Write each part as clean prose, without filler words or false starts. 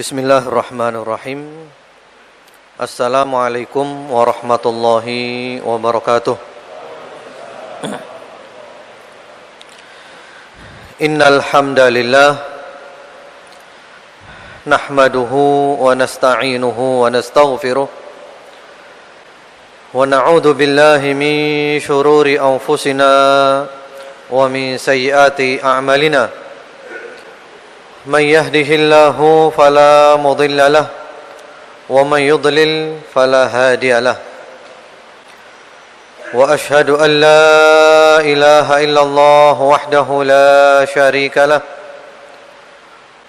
Bismillahirrahmanirrahim. Assalamualaikum warahmatullahi wabarakatuh. Innal hamdalillah nahmaduhu wa nasta'inuhu wa nastaghfiruh wa na'udzu billahi min shururi anfusina wa min sayyiati a'malina. من يهده الله فلا مضل له ومن يضلل فلا هادي له وأشهد أن لا إله إلا الله وحده لا شريك له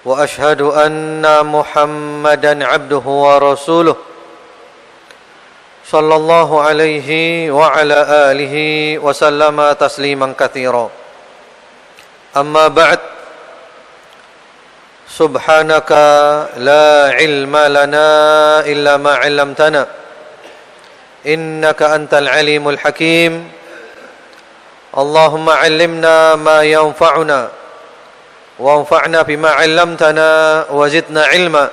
وأشهد أن محمدا عبده ورسوله صلى الله عليه وعلى آله وسلم تسليما كثيرا أما بعد سبحانك لا علم لنا إلا ما علمتنا إنك أنت العليم الحكيم اللهم علمنا ما ينفعنا وانفعنا بما علمتنا وزدنا علما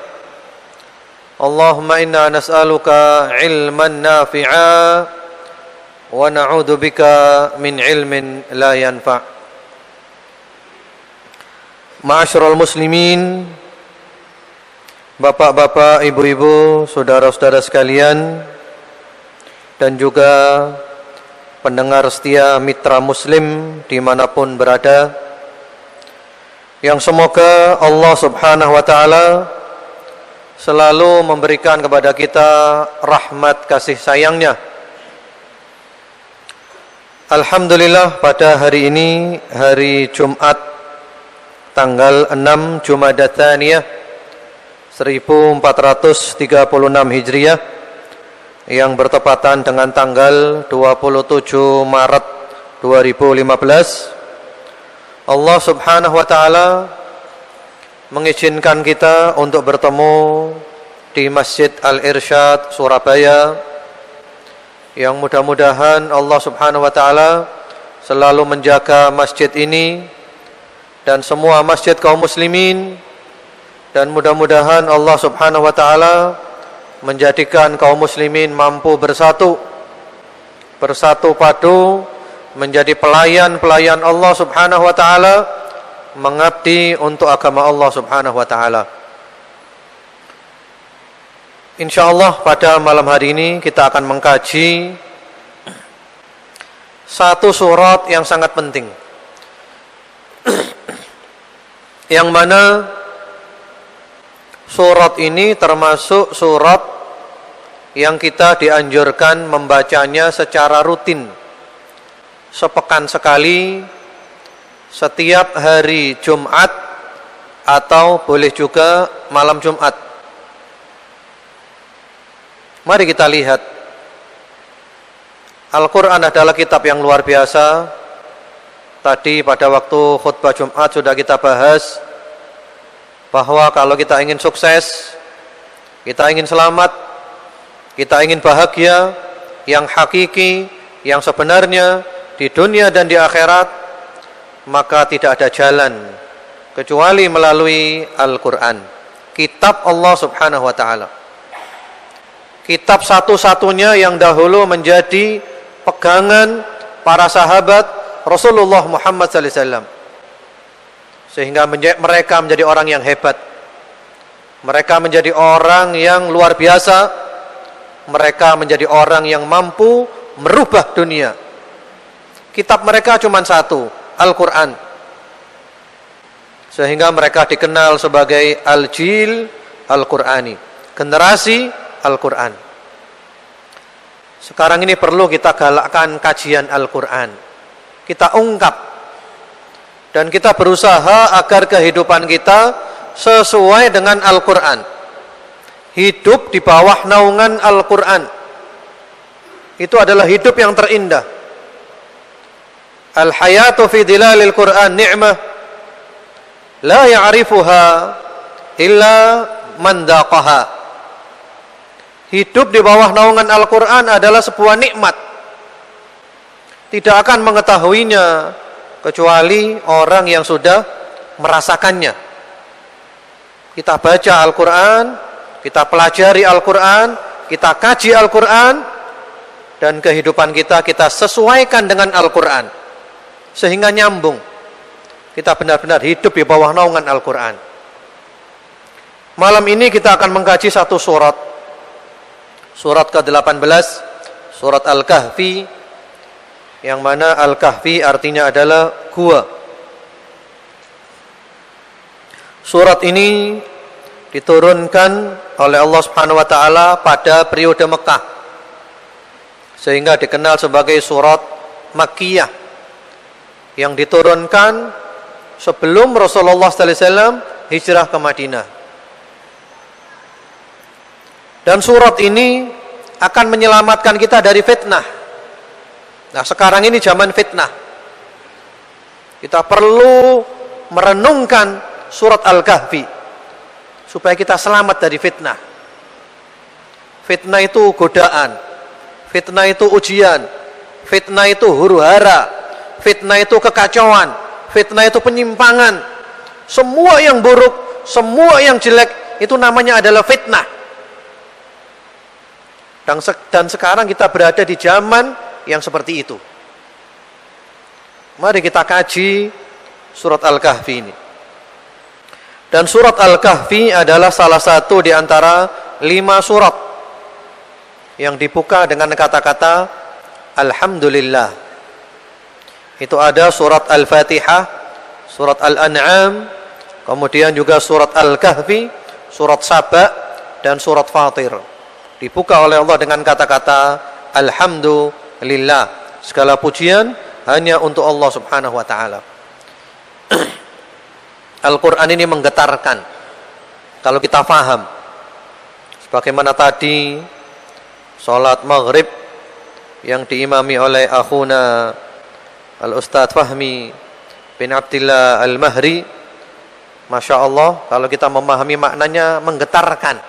اللهم إنا نسألك علما نافعا ونعوذ بك من علم لا ينفع. Ma'asyiral muslimin, bapak-bapak, ibu-ibu, saudara-saudara sekalian, dan juga pendengar setia Mitra Muslim dimanapun berada, yang semoga Allah subhanahu wa ta'ala selalu memberikan kepada kita rahmat kasih sayangnya. Alhamdulillah, pada hari ini, hari Jumat tanggal 6 Jumadah Tsaniyah 1436 Hijriah yang bertepatan dengan tanggal 27 Maret 2015, Allah subhanahu wa ta'ala mengizinkan kita untuk bertemu di Masjid Al-Irsyad Surabaya, yang mudah-mudahan Allah subhanahu wa ta'ala selalu menjaga masjid ini dan semua masjid kaum muslimin, dan mudah-mudahan Allah subhanahu wa ta'ala menjadikan kaum muslimin mampu bersatu padu menjadi pelayan-pelayan Allah subhanahu wa ta'ala, mengabdi untuk agama Allah subhanahu wa ta'ala. InsyaAllah pada malam hari ini kita akan mengkaji satu surat yang sangat penting, yang mana surat ini termasuk surat yang kita dianjurkan membacanya secara rutin, sepekan sekali, setiap hari Jumat, atau boleh juga malam Jumat. Mari kita lihat, Al-Quran adalah kitab yang luar biasa. Tadi pada waktu khutbah Jumat sudah kita bahas bahwa kalau kita ingin sukses, kita ingin selamat, kita ingin bahagia yang hakiki, yang sebenarnya di dunia dan di akhirat, maka tidak ada jalan kecuali melalui Al-Quran, kitab Allah subhanahu wa ta'ala, kitab satu-satunya yang dahulu menjadi pegangan para sahabat Rasulullah Muhammad sallallahu alaihi wasallam, sehingga mereka menjadi orang yang hebat, mereka menjadi orang yang luar biasa, mereka menjadi orang yang mampu merubah dunia. Kitab mereka cuma satu, Al-Quran, sehingga mereka dikenal sebagai Al-Jil Al-Qurani, generasi Al-Quran. Sekarang ini perlu kita galakkan kajian Al-Quran, kita ungkap, dan kita berusaha agar kehidupan kita sesuai dengan Al-Quran, hidup di bawah naungan Al-Quran. Itu adalah hidup yang terindah. Al-hayatu fi dilalil Quran ni'mah la ya'rifuha illa man daqaha. Hidup di bawah naungan Al-Quran adalah sebuah nikmat, tidak akan mengetahuinya kecuali orang yang sudah merasakannya. Kita baca Al-Quran, kita pelajari Al-Quran, kita kaji Al-Quran, dan kehidupan kita sesuaikan dengan Al-Quran sehingga nyambung. Kita benar-benar hidup di bawah naungan Al-Quran. Malam ini kita akan mengkaji satu surat, surat ke-18, surat Al-Kahfi, yang mana Al-Kahfi artinya adalah gua. Surat ini diturunkan oleh Allah Subhanahu wa taala pada periode Mekah, sehingga dikenal sebagai surat Makkiyah, yang diturunkan sebelum Rasulullah sallallahu alaihi wasallam hijrah ke Madinah. Dan surat ini akan menyelamatkan kita dari fitnah. Nah, sekarang ini zaman fitnah. Kita perlu merenungkan surat Al-Kahfi supaya kita selamat dari fitnah. Fitnah itu godaan, fitnah itu ujian, fitnah itu huru-hara, fitnah itu kekacauan, fitnah itu penyimpangan. Semua yang buruk, semua yang jelek, itu namanya adalah fitnah. Dan sekarang kita berada di zaman yang seperti itu. Mari kita kaji surat Al-Kahfi ini. Dan surat Al-Kahfi adalah salah satu di antara 5 surat yang dibuka dengan kata-kata Alhamdulillah. Itu ada surat Al-Fatihah, surat Al-An'am, kemudian juga surat Al-Kahfi, surat Saba, dan surat Fatir. Dibuka oleh Allah dengan kata-kata Alhamdulillah. Segala pujian hanya untuk Allah Subhanahu wa taala. Al-Quran ini menggetarkan kalau kita faham. Sebagaimana tadi salat maghrib yang diimami oleh akhuna Al-Ustadz Fahmi bin Abdillah Al-Mahri, Masya Allah, kalau kita memahami maknanya menggetarkan.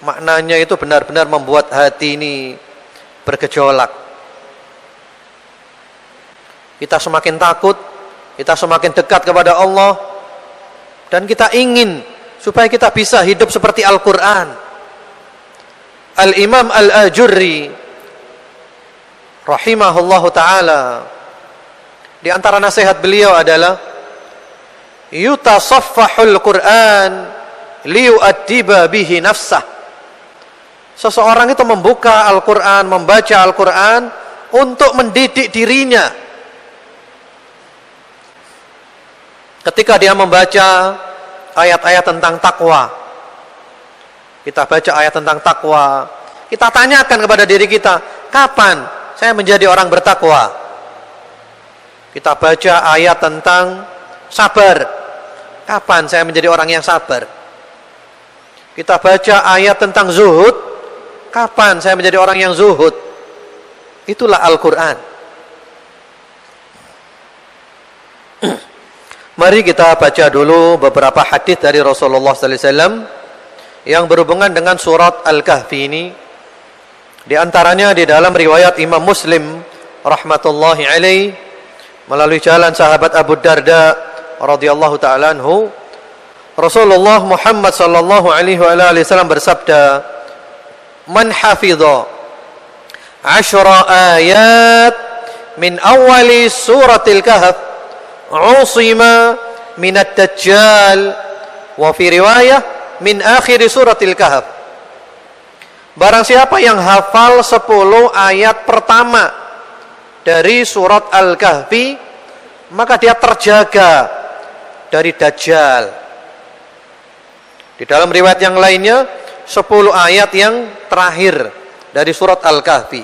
Maknanya itu benar-benar membuat hati ini bergejolak. Kita semakin takut, kita semakin dekat kepada Allah, dan kita ingin supaya kita bisa hidup seperti Al-Quran. Al-Imam Al-Ajurri rahimahullahu ta'ala, di antara nasihat beliau adalah yutasaffahul Quran liyu'addiba bihi nafsah. Seseorang itu membuka Al-Quran, membaca Al-Quran untuk mendidik dirinya. Ketika dia membaca ayat-ayat tentang takwa, kita baca ayat tentang takwa, kita tanyakan kepada diri kita, kapan saya menjadi orang bertakwa? Kita baca ayat tentang sabar, kapan saya menjadi orang yang sabar? Kita baca ayat tentang zuhud, kapan saya menjadi orang yang zuhud? Itulah Al-Quran. Mari kita baca dulu beberapa hadis dari Rasulullah sallallahu alaihi wasallam yang berhubungan dengan surat Al-Kahfi ini. Di antaranya di dalam riwayat Imam Muslim rahmatullahi alaih melalui jalan sahabat Abu Darda radhiyallahu taala anhu, Rasulullah Muhammad sallallahu alaihi wasallam bersabda, "Man hafidha 10 ayat min awali suratil Kahf usima minad dajjal wa fi riwayah min akhir suratil Kahf." Barang siapa yang hafal 10 ayat pertama dari surat Al-Kahfi, maka dia terjaga dari dajjal. Di dalam riwayat yang lainnya 10 ayat yang terakhir dari surat Al-Kahfi,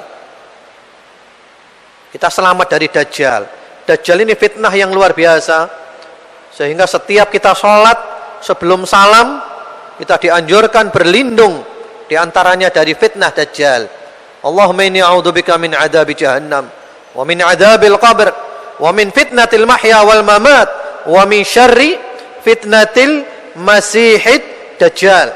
kita selamat dari dajjal. Dajjal ini fitnah yang luar biasa, sehingga setiap kita sholat sebelum salam kita dianjurkan berlindung di antaranya dari fitnah dajjal. Allahumma inni a'udzubika min adzabi jahannam wa min adzabil qabr wa min fitnatil mahya wal mamat wa min syarri fitnatil masihid dajjal.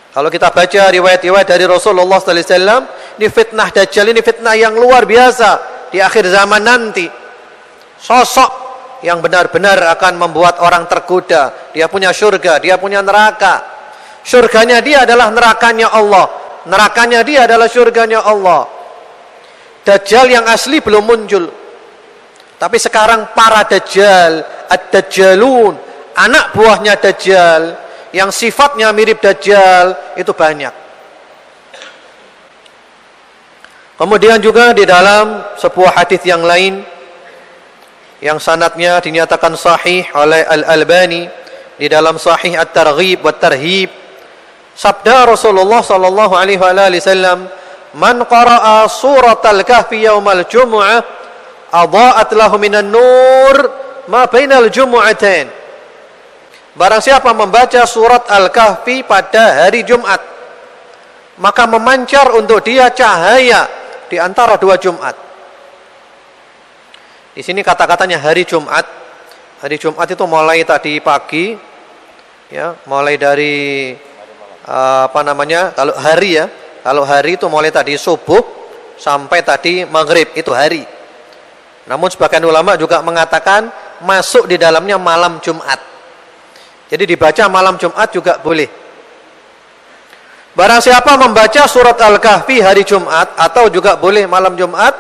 Kalau kita baca riwayat-riwayat dari Rasulullah sallallahu alaihi wasallam, ini fitnah dajjal ini fitnah yang luar biasa di akhir zaman nanti. Sosok yang benar-benar akan membuat orang tergoda. Dia punya surga, dia punya neraka. Surganya dia adalah nerakanya Allah, nerakanya dia adalah surganya Allah. Dajjal yang asli belum muncul, tapi sekarang para dajjal, ad-dajjalun, anak buahnya dajjal yang sifatnya mirip dajjal itu banyak. Kemudian juga di dalam sebuah hadis yang lain yang sanadnya dinyatakan sahih oleh Al-Albani di dalam Sahih At-Targhib wa Tarhib, sabda Rasulullah sallallahu alaihi wasallam, "Man qara'a suratal kahfi yaumal jumu'ah adha'at lahu minan nur ma bainal jumu'atain." Barang siapa membaca surat Al-Kahfi pada hari Jumat, maka memancar untuk dia cahaya di antara dua Jumat. Di sini kata-katanya hari Jumat. Hari Jumat itu mulai tadi pagi, ya, mulai dari kalau hari ya, kalau hari itu mulai tadi subuh sampai tadi maghrib itu hari. Namun sebagian ulama juga mengatakan masuk di dalamnya malam Jumat. Jadi dibaca malam Jumat juga boleh. Barang siapa membaca surat Al-Kahfi hari Jumat atau juga boleh malam Jumat,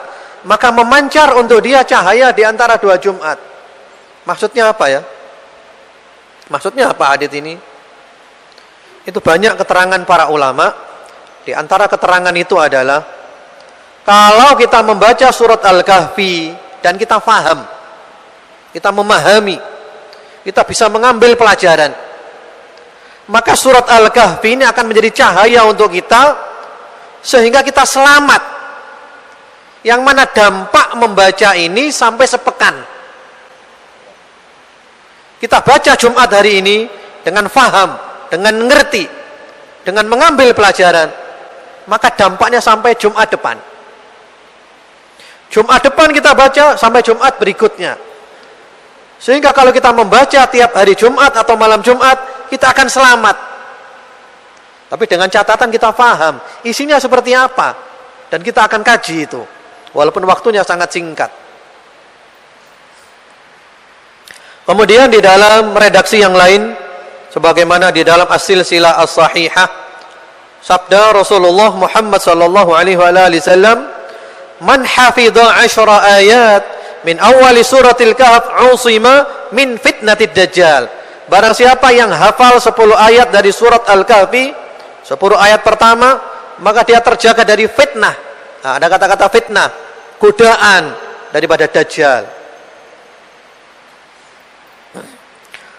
maka memancar untuk dia cahaya di antara dua Jumat. Maksudnya apa ya? Maksudnya apa hadits ini? Itu banyak keterangan para ulama. Di antara keterangan itu adalah kalau kita membaca surat Al-Kahfi dan kita faham, kita memahami, kita bisa mengambil pelajaran, maka surat Al-Kahfi ini akan menjadi cahaya untuk kita sehingga kita selamat. Yang mana dampak membaca ini sampai sepekan. Kita baca Jumat hari ini dengan faham, dengan ngerti, dengan mengambil pelajaran, maka dampaknya sampai Jumat depan. Jumat depan kita baca sampai Jumat berikutnya. Sehingga kalau kita membaca tiap hari Jumat atau malam Jumat, kita akan selamat. Tapi dengan catatan kita faham isinya seperti apa, dan kita akan kaji itu. Walaupun waktunya sangat singkat. Kemudian di dalam redaksi yang lain, sebagaimana di dalam As-Silsilah As-Sahihah, sabda Rasulullah Muhammad sallallahu alaihi wasallam, "Man hafidha 10 ayat min awali suratil Kahf usima min fitnatid dajjal." Barang siapa yang hafal 10 ayat dari surat Al-Kahfi, 10 ayat pertama, maka dia terjaga dari fitnah. Nah, ada kata-kata fitnah, godaan daripada dajjal.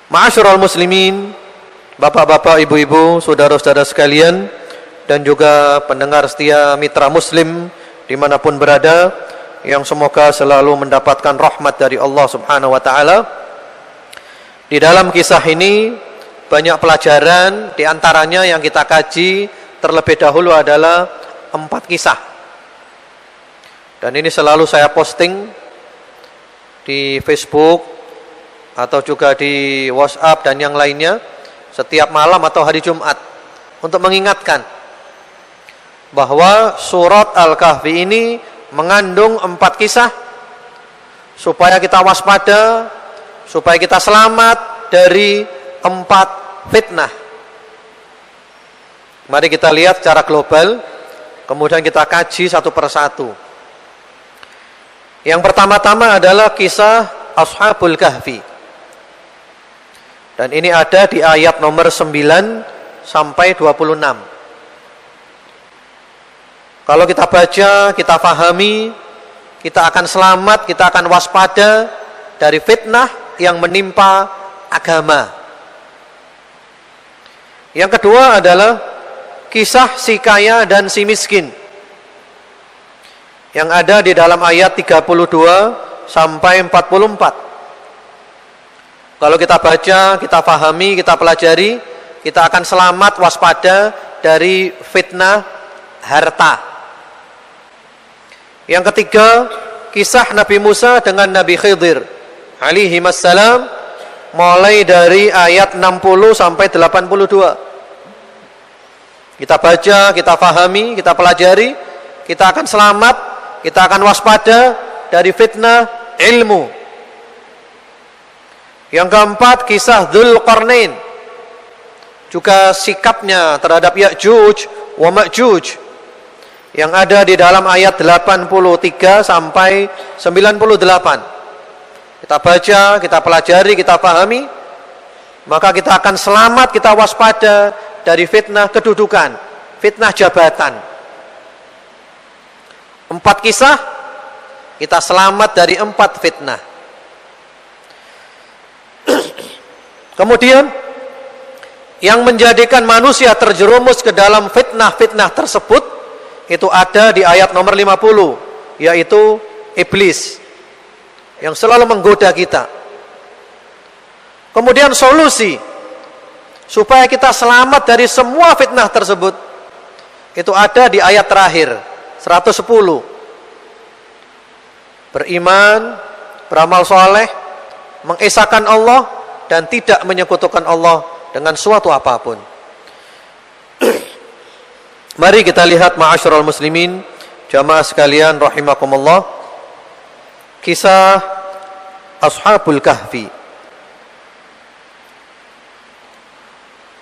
Ma'asyiral muslimin, bapak-bapak, ibu-ibu, saudara-saudara sekalian, dan juga pendengar setia Mitra Muslim dimanapun berada, yang semoga selalu mendapatkan rahmat dari Allah Subhanahu wa taala. Di dalam kisah ini banyak pelajaran, di antaranya yang kita kaji terlebih dahulu adalah 4 kisah. Dan ini selalu saya posting di Facebook atau juga di WhatsApp dan yang lainnya setiap malam atau hari Jumat untuk mengingatkan bahwa surat Al-Kahfi ini mengandung 4 kisah supaya kita waspada, supaya kita selamat dari 4 fitnah. Mari kita lihat secara global, kemudian kita kaji satu persatu. Yang pertama-tama adalah kisah Ashabul Kahfi. Dan ini ada di ayat nomor 9 sampai 26. Kalau kita baca, kita fahami, kita akan selamat, kita akan waspada dari fitnah yang menimpa agama. Yang kedua adalah kisah si kaya dan si miskin, yang ada di dalam ayat 32 sampai 44. Kalau kita baca, kita fahami, kita pelajari, kita akan selamat waspada dari fitnah harta. Yang ketiga, kisah Nabi Musa dengan Nabi Khidir alaihi wassalam, mulai dari ayat 60 sampai 82. Kita baca, kita fahami, kita pelajari, kita akan selamat, kita akan waspada dari fitnah ilmu. Yang keempat, kisah Dzulqarnain, juga sikapnya terhadap Ya'juj wa Ma'juj yang ada di dalam ayat 83 sampai 98. Kita baca, kita pelajari, kita pahami, maka kita akan selamat, kita waspada dari fitnah kedudukan, fitnah jabatan. 4 kisah, kita selamat dari 4 fitnah. Kemudian yang menjadikan manusia terjerumus ke dalam fitnah-fitnah tersebut itu ada di ayat nomor 50, yaitu iblis yang selalu menggoda kita. Kemudian solusi supaya kita selamat dari semua fitnah tersebut itu ada di ayat terakhir 110. Beriman, beramal soleh, mengesahkan Allah dan tidak menyekutukan Allah dengan suatu apapun. Mari kita lihat ma'asyiral muslimin, jamaah sekalian rahimakumullah, kisah Ashabul Kahfi.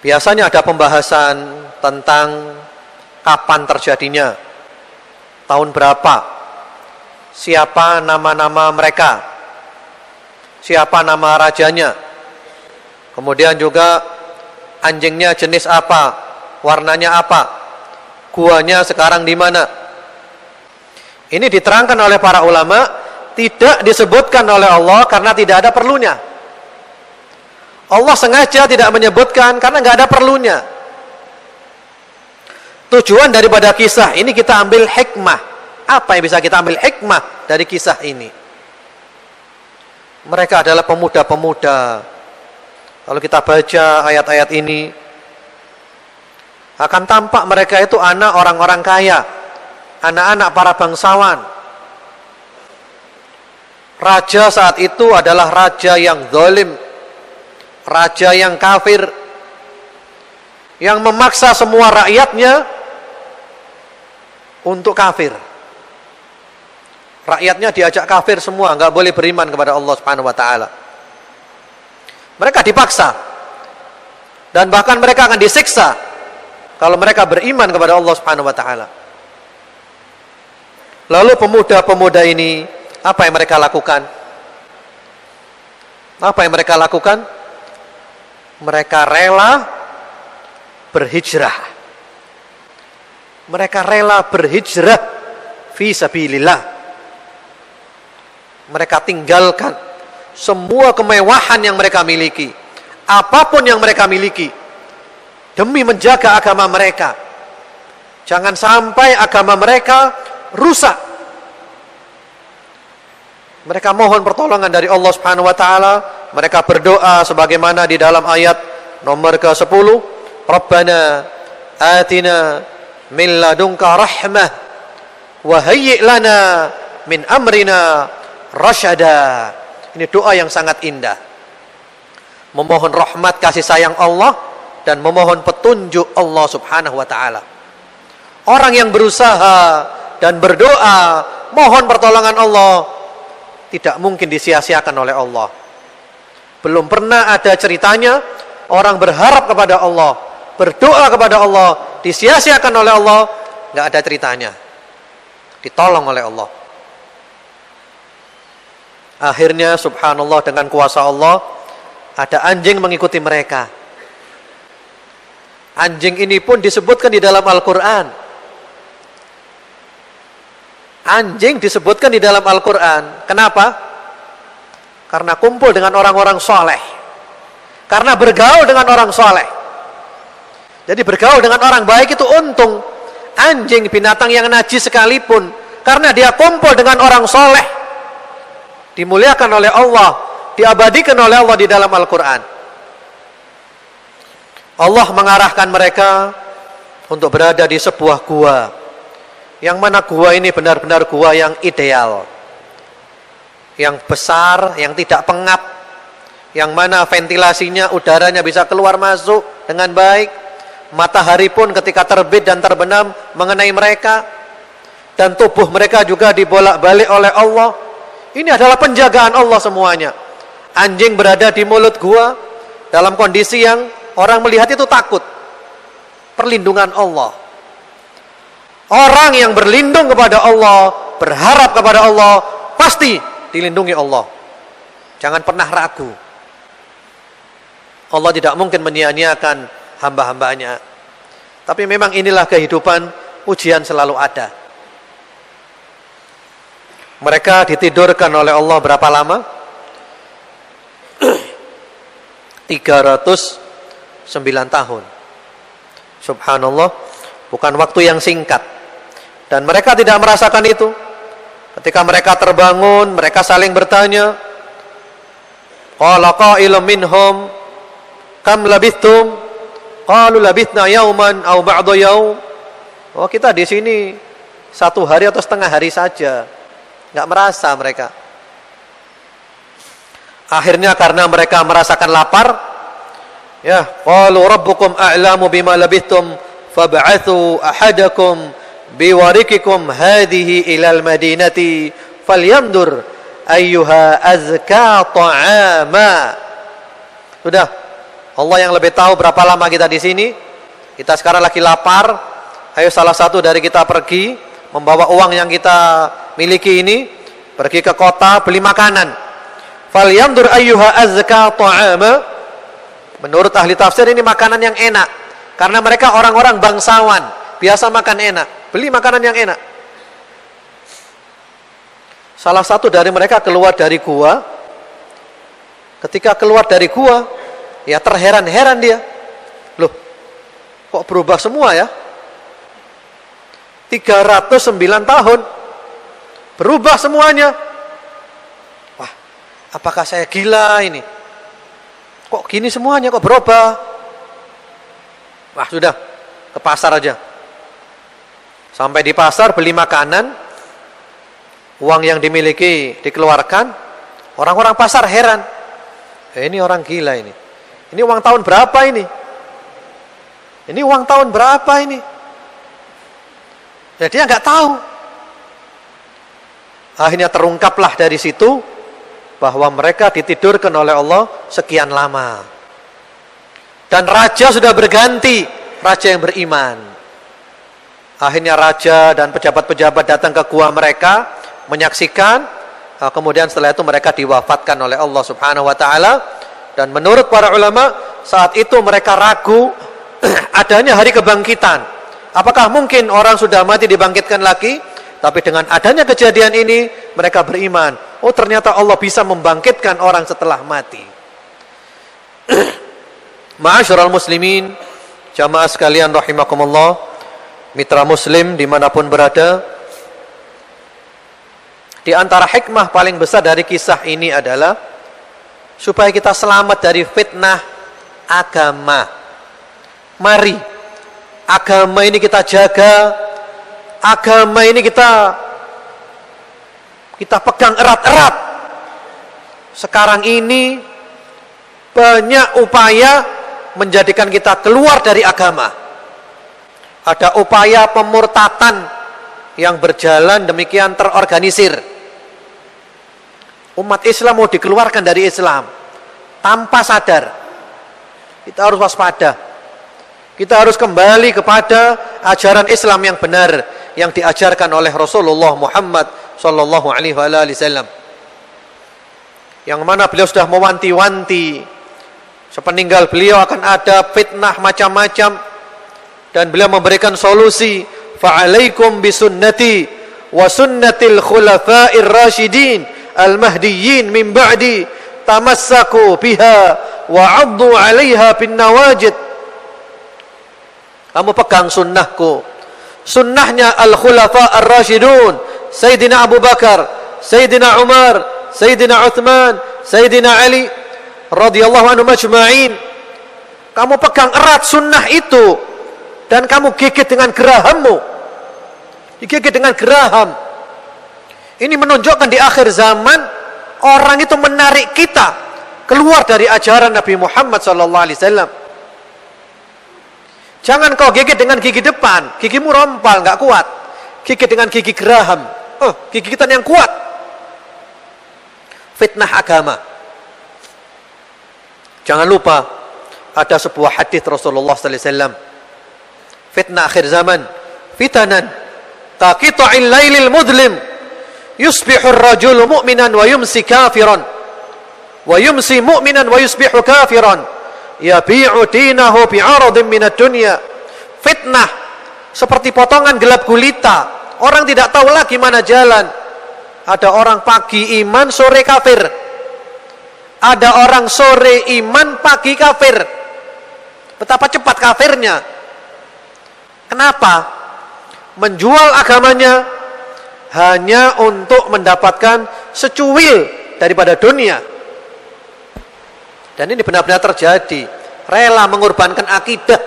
Biasanya ada pembahasan tentang kapan terjadinya, tahun berapa, siapa nama-nama mereka, siapa nama rajanya, kemudian juga anjingnya jenis apa, warnanya apa, guanya sekarang di mana. Ini diterangkan oleh para ulama, tidak disebutkan oleh Allah karena tidak ada perlunya. Allah sengaja tidak menyebutkan karena nggak ada perlunya. Tujuan daripada kisah ini kita ambil hikmah. Apa yang bisa kita ambil hikmah dari kisah ini? Mereka adalah pemuda-pemuda. Kalau kita baca ayat-ayat ini, akan tampak mereka itu anak orang-orang kaya, anak-anak para bangsawan. Raja saat itu adalah raja yang zalim, raja yang kafir, yang memaksa semua rakyatnya untuk kafir. Rakyatnya diajak kafir semua, nggak boleh beriman kepada Allah Subhanahu wa taala. Mereka dipaksa, dan bahkan mereka akan disiksa kalau mereka beriman kepada Allah Subhanahu wa taala. Lalu pemuda-pemuda ini, apa yang mereka lakukan? Apa yang mereka lakukan? Mereka rela berhijrah. Mereka rela berhijrah fi sabilillah. Mereka tinggalkan semua kemewahan yang mereka miliki, apapun yang mereka miliki, demi menjaga agama mereka. Jangan sampai agama mereka rusak. Mereka mohon pertolongan dari Allah Subhanahu wa taala. Mereka berdoa sebagaimana di dalam ayat nomor ke-10, Rabbana atina min ladunka rahmah wa hayyi' lana min amrina rasyada. Ini doa yang sangat indah. Memohon rahmat kasih sayang Allah dan memohon petunjuk Allah Subhanahu wa taala. Orang yang berusaha dan berdoa mohon pertolongan Allah tidak mungkin disia-siakan oleh Allah. Belum pernah ada ceritanya orang berharap kepada Allah, berdoa kepada Allah, disia-siakan oleh Allah. Nggak ada ceritanya. Ditolong oleh Allah. Akhirnya subhanallah, dengan kuasa Allah ada anjing mengikuti mereka. Anjing ini pun disebutkan di dalam Al-Quran. Anjing disebutkan di dalam Al-Quran. Kenapa? Karena kumpul dengan orang-orang soleh. Karena bergaul dengan orang soleh. Jadi bergaul dengan orang baik itu untung. Anjing, binatang yang najis sekalipun, karena dia kumpul dengan orang soleh, dimuliakan oleh Allah, diabadikan oleh Allah di dalam Al-Quran. Allah mengarahkan mereka untuk berada di sebuah gua, yang mana gua ini benar-benar gua yang ideal, yang besar, yang tidak pengap, yang mana ventilasinya, udaranya bisa keluar masuk dengan baik. Matahari pun ketika terbit dan terbenam mengenai mereka, dan tubuh mereka juga dibolak-balik oleh Allah. Ini adalah penjagaan Allah semuanya. Anjing berada di mulut gua dalam kondisi yang orang melihat itu takut. Perlindungan Allah. Orang yang berlindung kepada Allah, berharap kepada Allah, pasti dilindungi Allah. Jangan pernah ragu. Allah tidak mungkin menyia-nyiakan hamba-hambanya. Tapi memang inilah kehidupan, ujian selalu ada. Mereka ditidurkan oleh Allah berapa lama? 309 tahun. Subhanallah, bukan waktu yang singkat. Dan mereka tidak merasakan itu. Ketika mereka terbangun, mereka saling bertanya. Qala qailun minhum, kam labithtum? Qalu labithna yauman aw ba'da yaum. Oh, kita di sini 1 hari atau setengah hari saja. Enggak merasa mereka. Akhirnya karena mereka merasakan lapar, ya, qalu rabbukum a'lamu bima labithtum fab'athu ahadakum biwarikikum hadhihi ilal madinati falyandur ayyuha azka ta'ama. Sudah, Allah yang lebih tahu berapa lama kita di sini. Kita sekarang lagi lapar. Ayo salah satu dari kita pergi membawa uang yang kita miliki ini, pergi ke kota beli makanan. Falyandur ayyuha azka ta'ama. Menurut ahli tafsir ini makanan yang enak, karena mereka orang-orang bangsawan, biasa makan enak. Beli makanan yang enak. Salah satu dari mereka keluar dari gua. Ketika keluar dari gua, ya terheran-heran dia. Loh, kok berubah semua ya? 309 tahun berubah semuanya. Wah, apakah saya gila ini? Kok gini semuanya, kok berubah? Wah, sudah, ke pasar aja. Sampai di pasar beli makanan, uang yang dimiliki dikeluarkan. Orang-orang pasar heran. Ini orang gila ini. Ini uang tahun berapa ini? Ini uang tahun berapa ini? Ya, dia nggak tahu. Akhirnya terungkaplah dari situ bahwa mereka ditidurkan oleh Allah sekian lama. Dan raja sudah berganti, raja yang beriman. Akhirnya raja dan pejabat-pejabat datang ke gua mereka menyaksikan. Kemudian setelah itu mereka diwafatkan oleh Allah Subhanahu wa taala. Dan menurut para ulama, saat itu mereka ragu adanya hari kebangkitan. Apakah mungkin orang sudah mati dibangkitkan lagi? Tapi dengan adanya kejadian ini, mereka beriman. Oh, ternyata Allah bisa membangkitkan orang setelah mati. Ma'asyiral muslimin, jamaah sekalian rahimakumullah, mitra muslim dimanapun berada. Di antara hikmah paling besar dari kisah ini adalah supaya kita selamat dari fitnah agama. Mari agama ini kita jaga, agama ini kita pegang erat-erat. Sekarang ini banyak upaya menjadikan kita keluar dari agama. Ada upaya pemurtatan yang berjalan demikian terorganisir. Umat Islam mau dikeluarkan dari Islam tanpa sadar. Kita harus waspada. Kita harus kembali kepada ajaran Islam yang benar yang diajarkan oleh Rasulullah Muhammad sallallahu alaihi wasallam. Yang mana beliau sudah mewanti-wanti sepeninggal beliau akan ada fitnah macam-macam, dan beliau memberikan solusi, fa'alaikum bisunnati wa sunnatil khulafa'ir rasyidin al-mahdiyyin min ba'di tamassaku biha wa 'addu 'alaiha bin nawajid. Kamu pegang sunnahku, sunnahnya al-khulafa ar-rasyidun, Sayyidina Abu Bakar, Sayyidina Umar, Sayyidina Uthman, Sayyidina Ali radhiyallahu anhum ajma'in. Kamu pegang erat sunnah itu dan kamu gigit dengan gerahammu. Digigit dengan geraham. Ini menunjukkan di akhir zaman orang itu menarik kita keluar dari ajaran Nabi Muhammad sallallahu alaihi wasallam. Jangan kau gigit dengan gigi depan, gigimu rompal, nggak kuat. Gigit dengan gigi geraham, gigitan yang kuat. Fitnah agama. Jangan lupa ada sebuah hadis Rasulullah sallallahu alaihi wasallam. Fitnah akhir zaman, fitanan kaqita'il lailil mudlim, yusbihu ar-rajulu mu'minan wa yumsi kafiran, wa yumsi mu'minan wa yusbihu kafiran, yabi'u dinahu bi'aradin minad dunya. Fitnah seperti potongan gelap gulita. Orang tidak tahu lagi mana jalan. Ada orang pagi iman, sore kafir. Ada orang sore iman, pagi kafir. Betapa cepat kafirnya. Kenapa? Menjual agamanya hanya untuk mendapatkan secuil daripada dunia. Dan ini benar-benar terjadi. Rela mengorbankan akidah.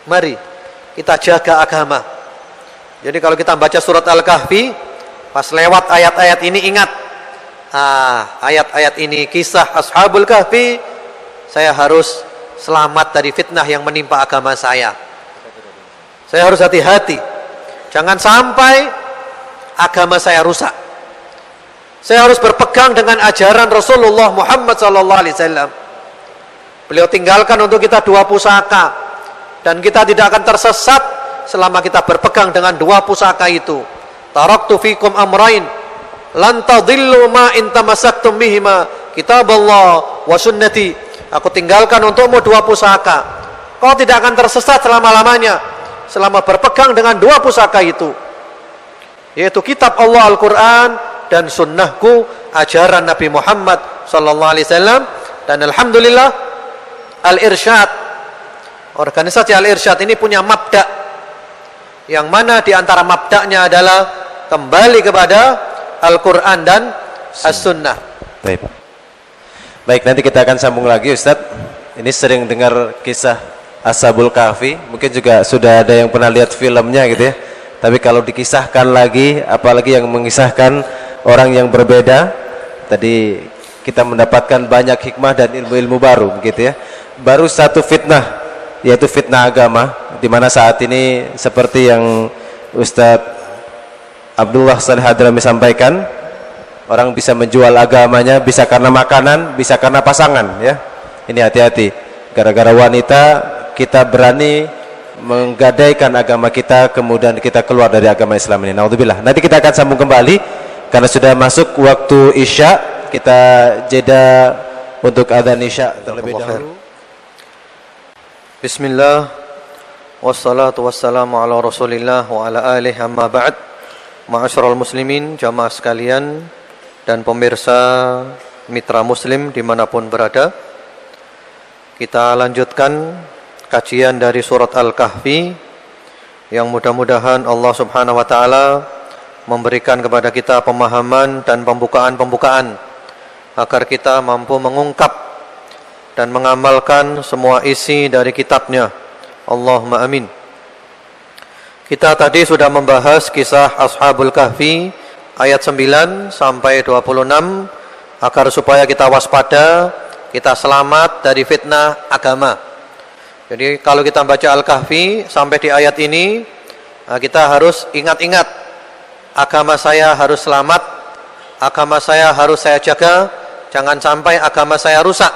Mari kita jaga agama. Jadi kalau kita baca surat Al-Kahfi, pas lewat ayat-ayat ini ingat, ayat-ayat ini kisah Ashabul Kahfi, saya harus selamat dari fitnah yang menimpa agama saya. Saya harus hati-hati. Jangan sampai agama saya rusak. Saya harus berpegang dengan ajaran Rasulullah Muhammad SAW. Beliau tinggalkan untuk kita 2 pusaka. Dan kita tidak akan tersesat selama kita berpegang dengan 2 pusaka itu. Taraktu fikum amrain lan tadillu ma in tamassaktum bihima, kitaballah wa sunnati. Aku tinggalkan untukmu 2 pusaka. Kau tidak akan tersesat selama-lamanya selama berpegang dengan 2 pusaka itu, yaitu kitab Allah Al-Quran dan sunnahku, ajaran Nabi Muhammad sallallahu alaihi wasallam. Dan alhamdulillah Al-Irsyad, organisasi Al-Irsyad ini punya mabda, yang mana diantara mabda'nya adalah kembali kepada Al-Quran dan As-Sunnah. Baik, nanti kita akan sambung lagi Ustaz. Ini sering dengar kisah Ashabul Kahfi, mungkin juga sudah ada yang pernah lihat filmnya gitu ya. Tapi kalau dikisahkan lagi, apalagi yang mengisahkan orang yang berbeda, tadi kita mendapatkan banyak hikmah dan ilmu-ilmu baru begitu ya. Baru satu fitnah, yaitu fitnah agama, di mana saat ini seperti yang Ustadz Abdullah Saleh Hadrami sampaikan, orang bisa menjual agamanya, bisa karena makanan, bisa karena pasangan ya. Ini hati-hati, gara-gara wanita kita berani menggadaikan agama kita, kemudian kita keluar dari agama Islam ini. Naudzubillah. Nanti kita akan sambung kembali karena sudah masuk waktu Isya. Kita jeda untuk adzan Isya terlebih dahulu. Bismillah, wassalatu wassalamu ala Rasulillah wa ala alihi, amma ba'd. Ma'asyiral muslimin, jamaah sekalian dan pemirsa mitra muslim dimanapun berada, kita lanjutkan kajian dari surat Al-Kahfi, yang mudah-mudahan Allah Subhanahu wa taala memberikan kepada kita pemahaman dan pembukaan-pembukaan agar kita mampu mengungkap dan mengamalkan semua isi dari kitabnya. Allahumma amin. Kita tadi sudah membahas kisah Ashabul Kahfi ayat 9 sampai 26 agar supaya kita waspada, kita selamat dari fitnah agama. Jadi kalau kita baca Al-Kahfi sampai di ayat ini, kita harus ingat-ingat, agama saya harus selamat, agama saya harus saya jaga, jangan sampai agama saya rusak.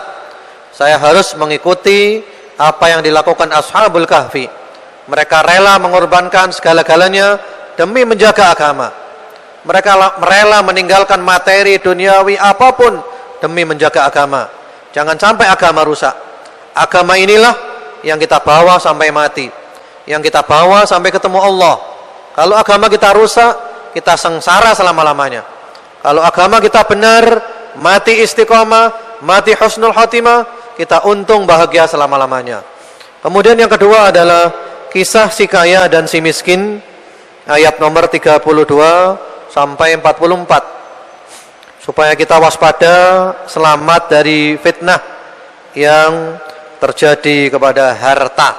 Saya harus mengikuti apa yang dilakukan Ashabul Kahfi. Mereka rela mengorbankan segala-galanya demi menjaga agama. Mereka rela meninggalkan materi duniawi apapun demi menjaga agama. Jangan sampai agama rusak. Agama inilah yang kita bawa sampai mati, yang kita bawa sampai ketemu Allah. Kalau agama kita rusak, kita sengsara selama-lamanya. Kalau agama kita benar, mati istiqomah, mati husnul khatimah, kita untung bahagia selama-lamanya. Kemudian yang kedua adalah kisah si kaya dan si miskin, ayat nomor 32 sampai 44, supaya kita waspada, selamat dari fitnah yang terjadi kepada harta.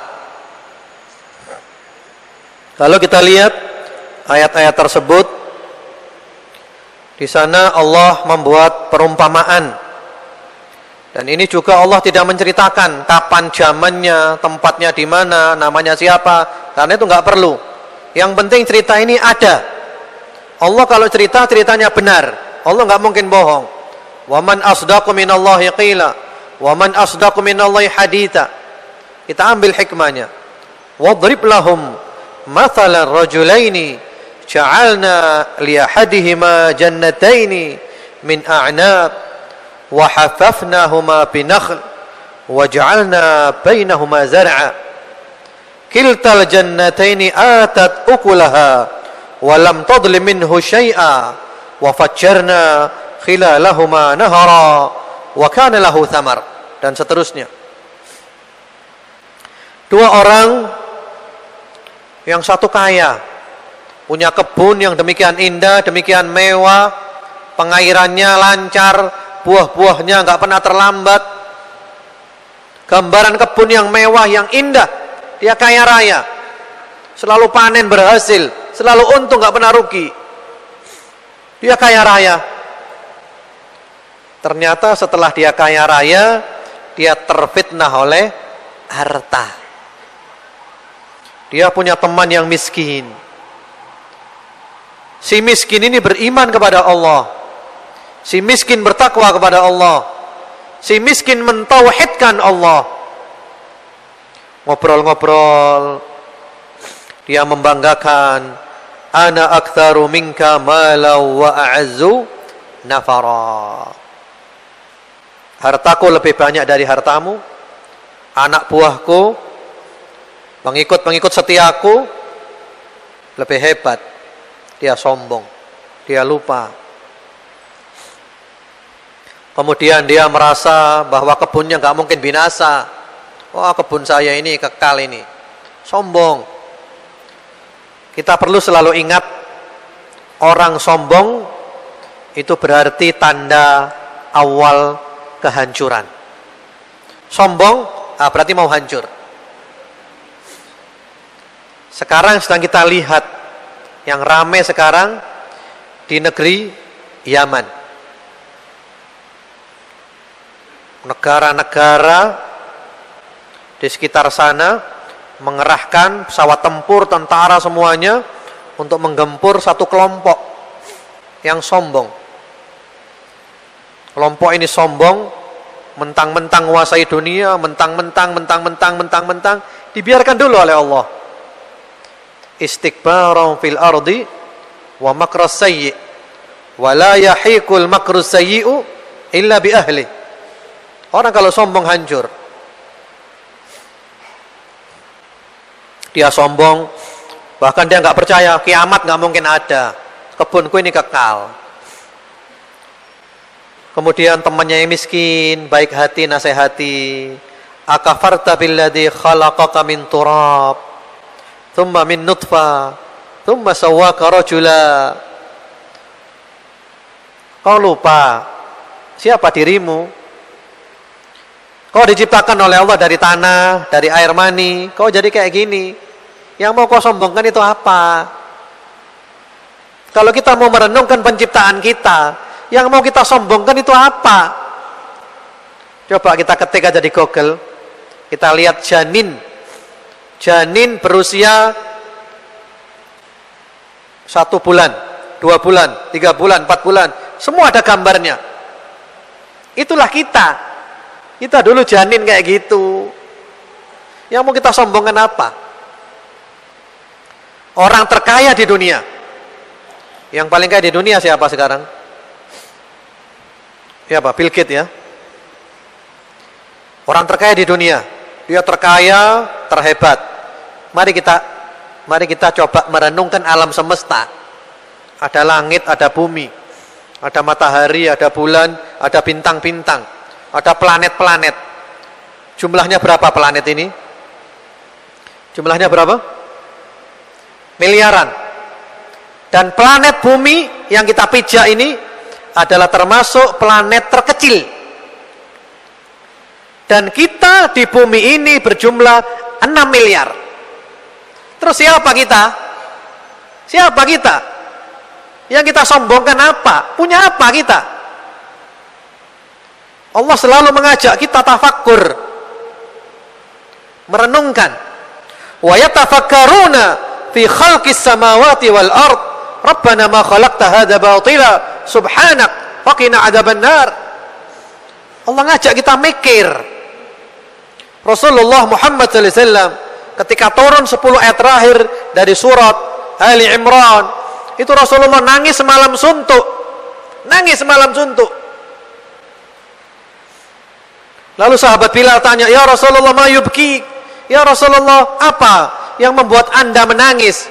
Kalau kita lihat ayat-ayat tersebut, di sana Allah membuat perumpamaan, dan ini juga Allah tidak menceritakan kapan zamannya, tempatnya di mana, namanya siapa, karena itu nggak perlu. Yang penting cerita ini ada. Allah kalau ceritanya benar, Allah nggak mungkin bohong. Wa man asdaqu minallahi qila. Wa man asdaqu minallahi haditha. Kita ambil hikmahnya. Wadrib lahum mathalan rajulaini ja'alna li ahadihima jannataini min a'nab wa hafafnahuma binakhl wa ja'alna bainahuma zar'a. Kiltal jannataini atat ukulaha wa lam tadlim minhu syai'a wa fajjarna khilalahuma nahara wa kana lahu thamar, dan seterusnya. Dua orang, yang satu kaya, punya kebun yang demikian indah, demikian mewah, pengairannya lancar, buah-buahnya nggak pernah terlambat. Gambaran kebun yang mewah, yang indah. Dia kaya raya, selalu panen berhasil, selalu untung, nggak pernah rugi. Dia kaya raya. Ternyata setelah dia kaya raya, dia terfitnah oleh harta. Dia punya teman yang miskin. Si miskin ini beriman kepada Allah. Si miskin bertakwa kepada Allah. Si miskin mentauhidkan Allah. Ngobrol-ngobrol, dia membanggakan, ana aktsaru minka malau wa a'azzu nafara. Hartaku lebih banyak dari hartamu. Anak buahku, pengikut-pengikut setiaku lebih hebat. Dia sombong, dia lupa. Kemudian dia merasa bahwa kebunnya nggak mungkin binasa. Wah, kebun saya ini kekal ini. Sombong. Kita perlu selalu ingat, orang sombong itu berarti tanda awal kehancuran. Sombong berarti mau hancur. Sekarang sedang kita lihat yang ramai sekarang di negeri Yaman. Negara-negara di sekitar sana mengerahkan pesawat tempur, tentara, semuanya untuk menggempur satu kelompok yang sombong. Kelompok ini sombong, mentang-mentang menguasai dunia, mentang-mentang, dibiarkan dulu oleh Allah. Istikbaran fil ardi wa makras sayyi wa la yahiqul makrus sayyi'u illa bi ahli. Orang kalau sombong hancur. Dia sombong, bahkan dia nggak percaya kiamat nggak mungkin ada, kebunku ini kekal. Kemudian temannya yang miskin, baik hati, nasihati, akafarta billadzi khalaqaka min turab thumma min nutfa thumma sawwaka rajula. Kau lupa siapa dirimu? Kau diciptakan oleh Allah dari tanah, dari air mani, kau jadi kayak gini. Yang mau kau sombongkan itu apa? Kalau kita mau merenungkan penciptaan kita, yang mau kita sombongkan itu apa? Coba kita ketik aja di Google. Kita lihat janin. Janin berusia 1 bulan, 2 bulan, 3 bulan, 4 bulan. Semua ada gambarnya. Itulah kita. Kita dulu janin kayak gitu. Yang mau kita sombongkan apa? Orang terkaya di dunia. Yang paling kaya di dunia siapa sekarang? Siapa? Bill Gates ya. Orang terkaya di dunia. Dia terkaya, terhebat. Mari kita coba merenungkan alam semesta. Ada langit, ada bumi. Ada matahari, ada bulan, ada bintang-bintang. Ada planet-planet. Jumlahnya berapa planet ini? Jumlahnya berapa? Miliaran. Dan planet bumi yang kita pijak ini adalah termasuk planet terkecil. Dan kita di bumi ini berjumlah 6 miliar. Terus siapa kita? Siapa kita? Yang kita sombongkan apa? Punya apa kita? Allah selalu mengajak kita tafakkur, merenungkan. Wa yatafakkaruna fi khalqis samawati wal ard. Rabbana ma khalaqta hadza batila subhanak faqina adzaban nar. Allah ngajak kita mikir. Rasulullah Muhammad SAW ketika turun 10 ayat terakhir dari surat Ali Imran, itu Rasulullah nangis semalam suntuk. Nangis semalam suntuk. Lalu sahabat Bilal tanya, "Ya Rasulullah, ma yubki?" Ya Rasulullah, apa yang membuat Anda menangis?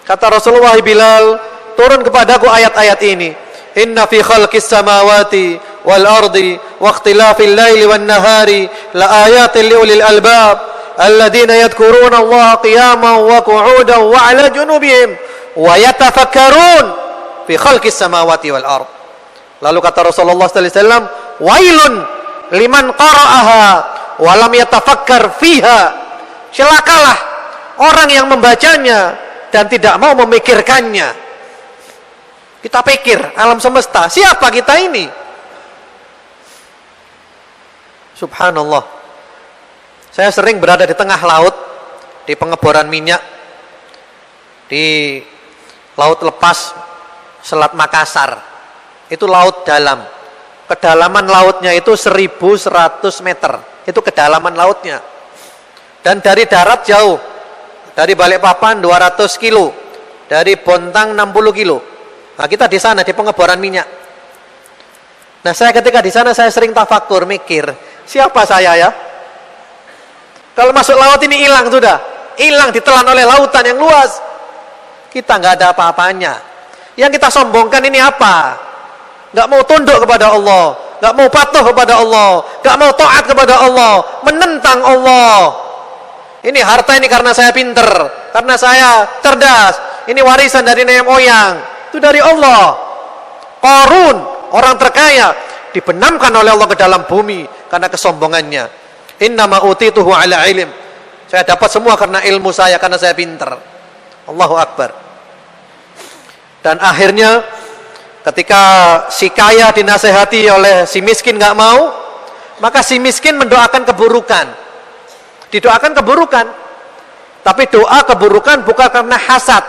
Kata Rasulullah, Bilal, turun kepadaku ayat-ayat ini. Inna fi khalqis samawati wal ardi wa ikhtilafil laili wan nahari la ayatin liulil albab alladziina yadhkuruna Allah qiyaman wa qu'udan wa 'ala junubihim wa yatafakkarun fi khalqis samawati wal ard. Lalu kata Rasulullah sallallahu alaihi wasallam, wailun liman qara'aha wa lam yatafakkar fiha. Celakalah orang yang membacanya dan tidak mau memikirkannya. Kita pikir alam semesta, siapa kita ini? Subhanallah. Saya sering berada di tengah laut, di pengeboran minyak, di laut lepas Selat Makassar. Itu laut dalam. Kedalaman lautnya itu 1100 meter. Itu kedalaman lautnya. Dan dari darat jauh. Dari Balikpapan 200 kilo. Dari Bontang 60 kilo. Nah, kita di sana di pengeboran minyak. Nah, saya ketika di sana saya sering tafakur, mikir, siapa saya ya? Kalau masuk laut ini hilang sudah, hilang ditelan oleh lautan yang luas. Kita nggak ada apa-apanya. Yang kita sombongkan ini apa? Nggak mau tunduk kepada Allah, nggak mau patuh kepada Allah, nggak mau taat kepada Allah, menentang Allah. Ini harta ini karena saya pinter, karena saya cerdas. Ini warisan dari nenek moyang. Itu dari Allah. Qarun, orang terkaya, dibenamkan oleh Allah ke dalam bumi karena kesombongannya. Innama utituhu ala ilm. Saya dapat semua karena ilmu saya, karena saya pintar. Allahu Akbar. Dan akhirnya ketika si kaya dinasehati oleh si miskin nggak mau, maka si miskin mendoakan keburukan. Didoakan keburukan. Tapi doa keburukan bukan karena hasad,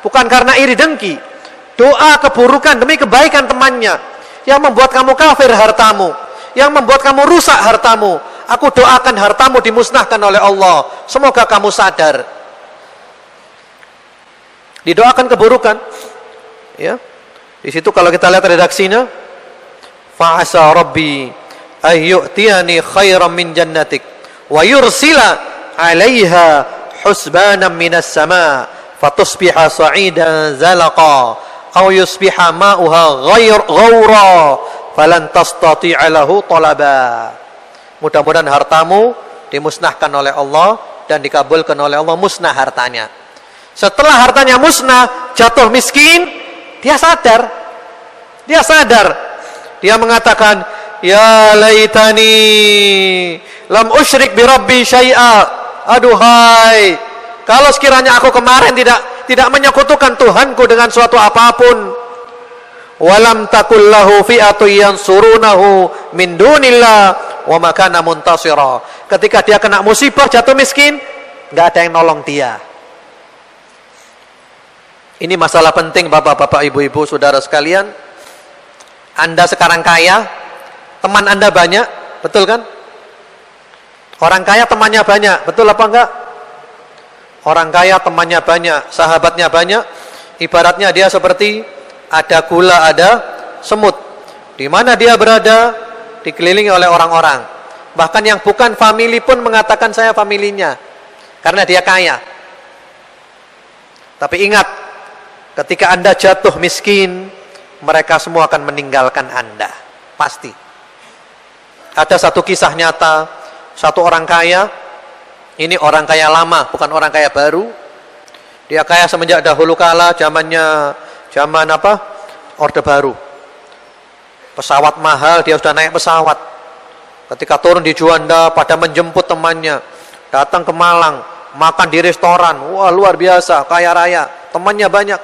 bukan karena iri dengki. Doa keburukan demi kebaikan temannya yang membuat kamu kafir hartamu, yang membuat kamu rusak hartamu. Aku doakan hartamu dimusnahkan oleh Allah. Semoga kamu sadar. Didoakan keburukan. Ya. Di situ kalau kita lihat redaksinya, fa'asa rabbi ayyu'tiyani khairan min jannatik wa yursila 'alaiha husbanan minas sama fatusbiha sa'idan zalaqa aw yusbiha ma'uha ghaura falan tastati'a lahu talaba. Mudah-mudahan hartamu dimusnahkan oleh Allah dan dikabulkan oleh Allah, musnah hartanya. Setelah hartanya musnah, jatuh miskin, dia sadar. Dia sadar. Dia mengatakan, ya laitani lam usyrik bi rabbi syai'a. Aduhai, kalau sekiranya aku kemarin tidak menyekutukan Tuhanku dengan suatu apapun. Walam takul lahu fi'atu yansurunahu min dunillah wa ma kana muntasira. Ketika dia kena musibah, jatuh miskin, enggak ada yang nolong dia. Ini masalah penting Bapak-bapak, Ibu-ibu, saudara sekalian. Anda sekarang kaya, teman Anda banyak, betul kan? Orang kaya temannya banyak, betul apa enggak? Orang kaya temannya banyak, sahabatnya banyak. Ibaratnya dia seperti ada gula, ada semut. Di mana dia berada, dikelilingi oleh orang-orang. Bahkan yang bukan family pun mengatakan saya familinya, karena dia kaya. Tapi ingat, ketika Anda jatuh miskin, mereka semua akan meninggalkan Anda. Pasti. Ada satu kisah nyata, satu orang kaya. Ini orang kaya lama, bukan orang kaya baru. Dia kaya semenjak dahulu kala, zaman apa? Orde Baru. Pesawat mahal, dia sudah naik pesawat. Ketika turun di Juanda, pada menjemput temannya. Datang ke Malang, makan di restoran. Wah, luar biasa, kaya raya. Temannya banyak.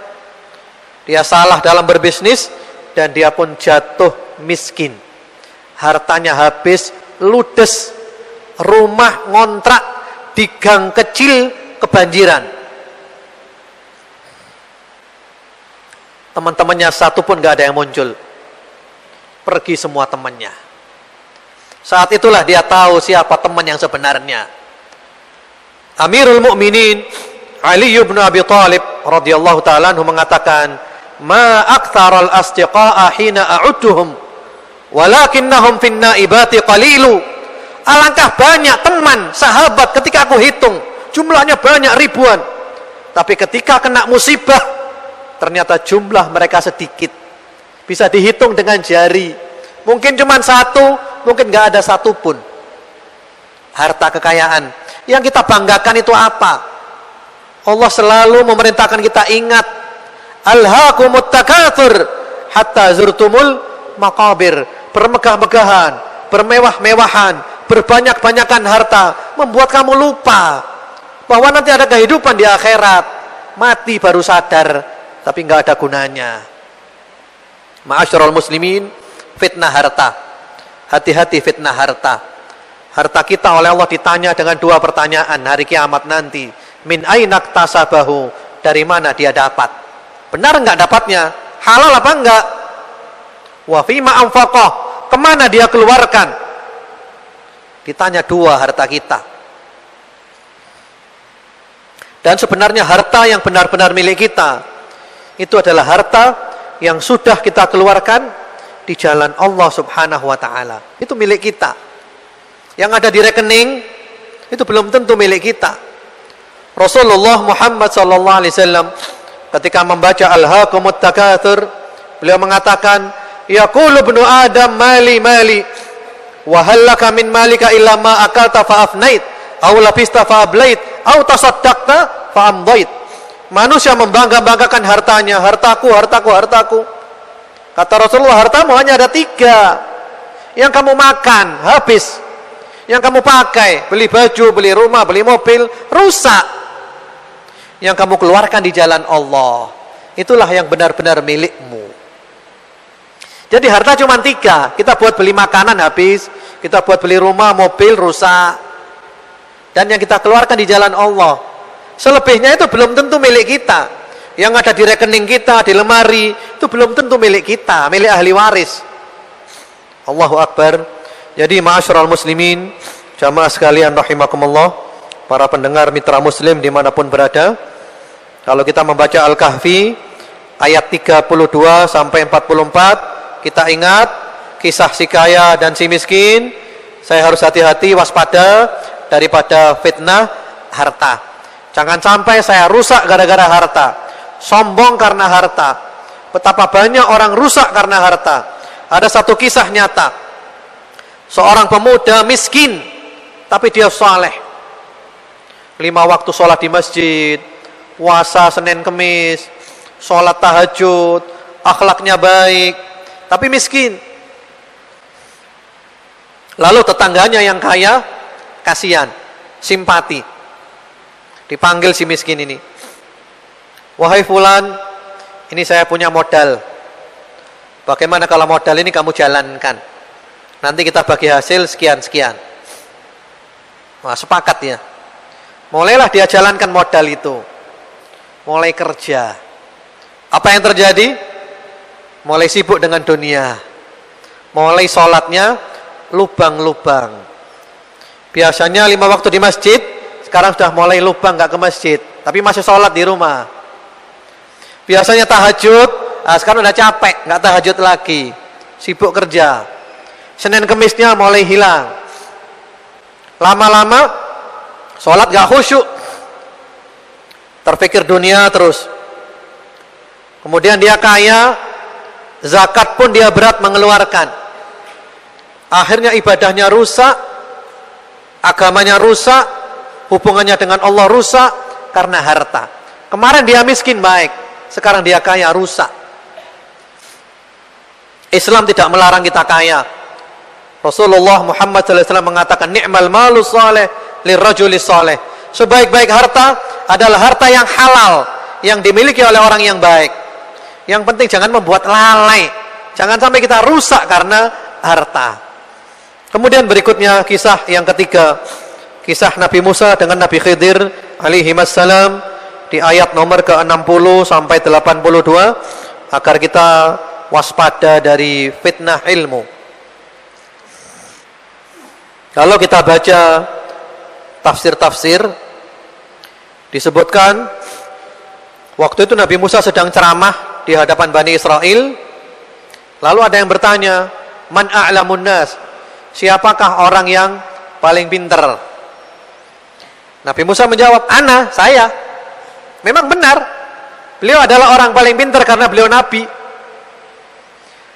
Dia salah dalam berbisnis, dan dia pun jatuh miskin. Hartanya habis, ludes. Rumah ngontrak di gang kecil kebanjiran. Teman-temannya satu pun gak ada yang muncul. Pergi semua temannya. Saat itulah dia tahu siapa teman yang sebenarnya. Amirul Mukminin Ali bin Abi Thalib radhiyallahu taala anhu mengatakan, "Ma aktsaral asdiqaa hina a'udduhum, walakinnahum fin naibati qalilu." Alangkah banyak teman, sahabat ketika aku hitung, jumlahnya banyak ribuan. Tapi ketika kena musibah, ternyata jumlah mereka sedikit. Bisa dihitung dengan jari. Mungkin cuma satu, mungkin nggak ada satu pun. Harta kekayaan. Yang kita banggakan itu apa? Allah selalu memerintahkan kita ingat. Alhaakumut takatsur hatta zurtumul maqabir. Bermegah-megahan, bermewah-mewahan, berbanyak-banyakan harta membuat kamu lupa bahwa nanti ada kehidupan di akhirat. Mati baru sadar, tapi nggak ada gunanya. Ma'asyiral muslimin, fitnah harta. Hati-hati fitnah harta. Harta kita oleh Allah ditanya dengan dua pertanyaan hari kiamat nanti. Min ainak tasabahu, dari mana dia dapat? Benar enggak dapatnya? Halal apa enggak? Wa fima anfaqah, kemana dia keluarkan? Ditanya dua harta kita. Dan sebenarnya harta yang benar-benar milik kita itu adalah harta yang sudah kita keluarkan di jalan Allah Subhanahu wa taala. Itu milik kita. Yang ada di rekening itu belum tentu milik kita. Rasulullah Muhammad sallallahu alaihi wasallam ketika membaca Alhaakumut Takatsur, beliau mengatakan, yaqulu ibnu Adam mali mali wa hal laka min malika illa ma akalta fa afnait aw labista fa ablait aw tasaddaqta fa amdait. Manusia membangga-banggakan hartanya, hartaku, hartaku, hartaku. Kata Rasulullah, hartamu hanya ada 3. Yang kamu makan habis, yang kamu pakai, beli baju, beli rumah, beli mobil, rusak. Yang kamu keluarkan di jalan Allah, itulah yang benar-benar milikmu. Jadi harta cuma 3. Kita buat beli makanan habis, kita buat beli rumah, mobil, rusak. Dan yang kita keluarkan di jalan Allah. Selebihnya itu belum tentu milik kita. Yang ada di rekening kita, di lemari, itu belum tentu milik kita, milik ahli waris. Allahu Akbar. Jadi ma'asyiral muslimin, jamaah sekalian rahimakumullah, para pendengar mitra muslim dimanapun berada, kalau kita membaca Al-Kahfi ayat 32 sampai 44, kita ingat kisah si kaya dan si miskin. Saya harus hati-hati, waspada daripada fitnah harta. Jangan sampai saya rusak gara-gara harta, sombong karena harta. Betapa banyak orang rusak karena harta. Ada satu kisah nyata, seorang pemuda miskin, tapi dia saleh. 5 waktu sholat di masjid, puasa Senin Kemis, sholat tahajud, akhlaknya baik, tapi miskin. Lalu tetangganya yang kaya, kasihan, simpati. Dipanggil si miskin ini. Wahai fulan, ini saya punya modal. Bagaimana kalau modal ini kamu jalankan? Nanti kita bagi hasil sekian-sekian. Wah, sepakat ya. Mulailah dia jalankan modal itu. Mulai kerja. Apa yang terjadi? Mulai sibuk dengan dunia. Mulai sholatnya lubang-lubang. Biasanya 5 waktu di masjid, sekarang sudah mulai lubang, gak ke masjid, tapi masih sholat di rumah. Biasanya tahajud, sekarang udah capek, gak tahajud lagi, sibuk kerja. Senin Kemisnya mulai hilang. Lama-lama sholat gak khusyuk, terpikir dunia terus. Kemudian dia kaya, zakat pun dia berat mengeluarkan. Akhirnya ibadahnya rusak, agamanya rusak, hubungannya dengan Allah rusak karena harta. Kemarin dia miskin baik, sekarang dia kaya rusak. Islam tidak melarang kita kaya. Rasulullah Muhammad SAW mengatakan, ni'mal malu saleh lirrajuli saleh. Sebaik-baik harta adalah harta yang halal, yang dimiliki oleh orang yang baik. Yang penting jangan membuat lalai, jangan sampai kita rusak karena harta. Kemudian berikutnya kisah yang ketiga, kisah Nabi Musa dengan Nabi Khidir alaihi wassalam di ayat nomor ke-60 sampai 82, agar kita waspada dari fitnah ilmu. Kalau kita baca tafsir-tafsir, disebutkan waktu itu Nabi Musa sedang ceramah di hadapan Bani Israel. Lalu ada yang bertanya, man a'lamun nas? Siapakah orang yang paling pintar? Nabi Musa menjawab, ana, saya. Memang benar, beliau adalah orang paling pintar karena beliau Nabi.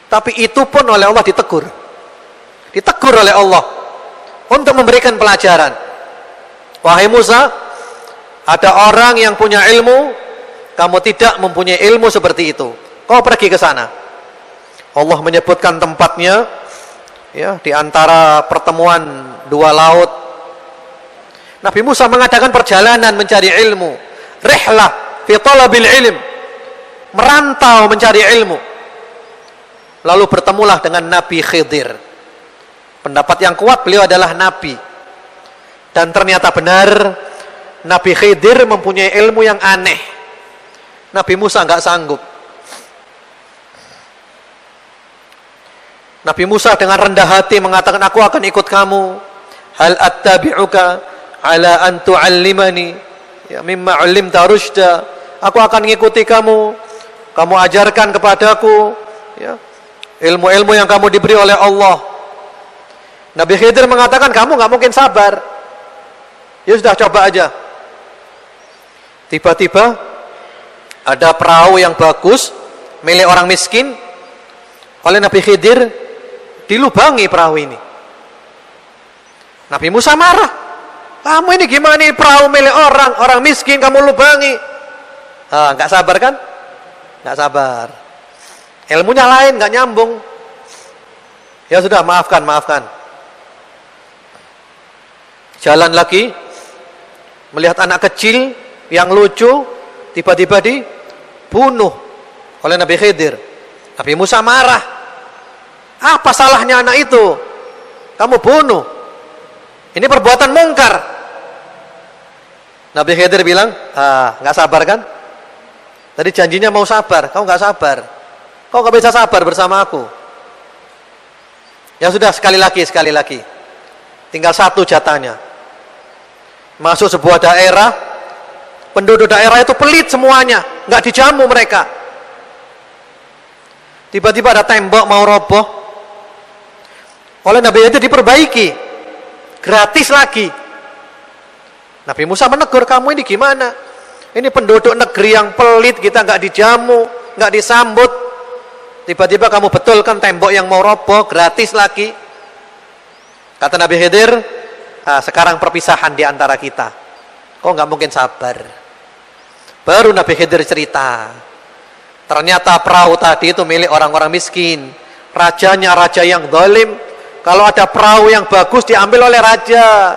Tapi itu pun oleh Allah ditegur. Ditegur oleh Allah untuk memberikan pelajaran. Wahai Musa, ada orang yang punya ilmu, kamu tidak mempunyai ilmu seperti itu. Kau pergi ke sana. Allah menyebutkan tempatnya, ya, di antara pertemuan dua laut. Nabi Musa mengadakan perjalanan mencari ilmu, rihlah fi talabil ilm, merantau mencari ilmu. Lalu bertemulah dengan Nabi Khidir. Pendapat yang kuat, beliau adalah Nabi. Dan ternyata benar, Nabi Khidir mempunyai ilmu yang aneh. Nabi Musa enggak sanggup. Nabi Musa dengan rendah hati mengatakan, aku akan ikut kamu. Hal attabi'uka ala an tu'allimani ya mimma 'allimta rusyda. Aku akan mengikuti kamu. Kamu ajarkan kepadaku, ya, ilmu-ilmu yang kamu diberi oleh Allah. Nabi Khidir mengatakan, kamu enggak mungkin sabar. Ya sudah, coba aja. Tiba-tiba ada perahu yang bagus milik orang miskin. Oleh Nabi Khidir dilubangi perahu ini. Nabi Musa marah. Kamu ini gimana, ini perahu milik orang miskin kamu lubangi. Enggak sabar kan? Enggak sabar. Ilmunya lain, enggak nyambung. Ya sudah, maafkan. Jalan lagi, melihat anak kecil yang lucu, tiba-tiba dibunuh oleh Nabi Khidir. Nabi Musa marah. Apa salahnya anak itu? Kamu bunuh. Ini perbuatan mungkar. Nabi Khidir bilang, nggak sabar kan? Tadi janjinya mau sabar, kau nggak sabar. Kau nggak bisa sabar bersama aku. Ya sudah, sekali lagi. Tinggal satu jatahnya. Masuk sebuah daerah, penduduk daerah itu pelit semuanya, nggak dijamu mereka. Tiba-tiba ada tembok mau roboh. Oleh Nabi itu diperbaiki, gratis lagi. Nabi Musa menegur, kamu ini gimana? Ini penduduk negeri yang pelit, kita nggak dijamu, nggak disambut. Tiba-tiba kamu betulkan tembok yang mau roboh, gratis lagi. Kata Nabi Khidir, sekarang perpisahan di antara kita. Kok nggak mungkin sabar? Baru Nabi Khidir cerita. Ternyata perahu tadi itu milik orang-orang miskin. Rajanya raja yang zalim. Kalau ada perahu yang bagus diambil oleh raja.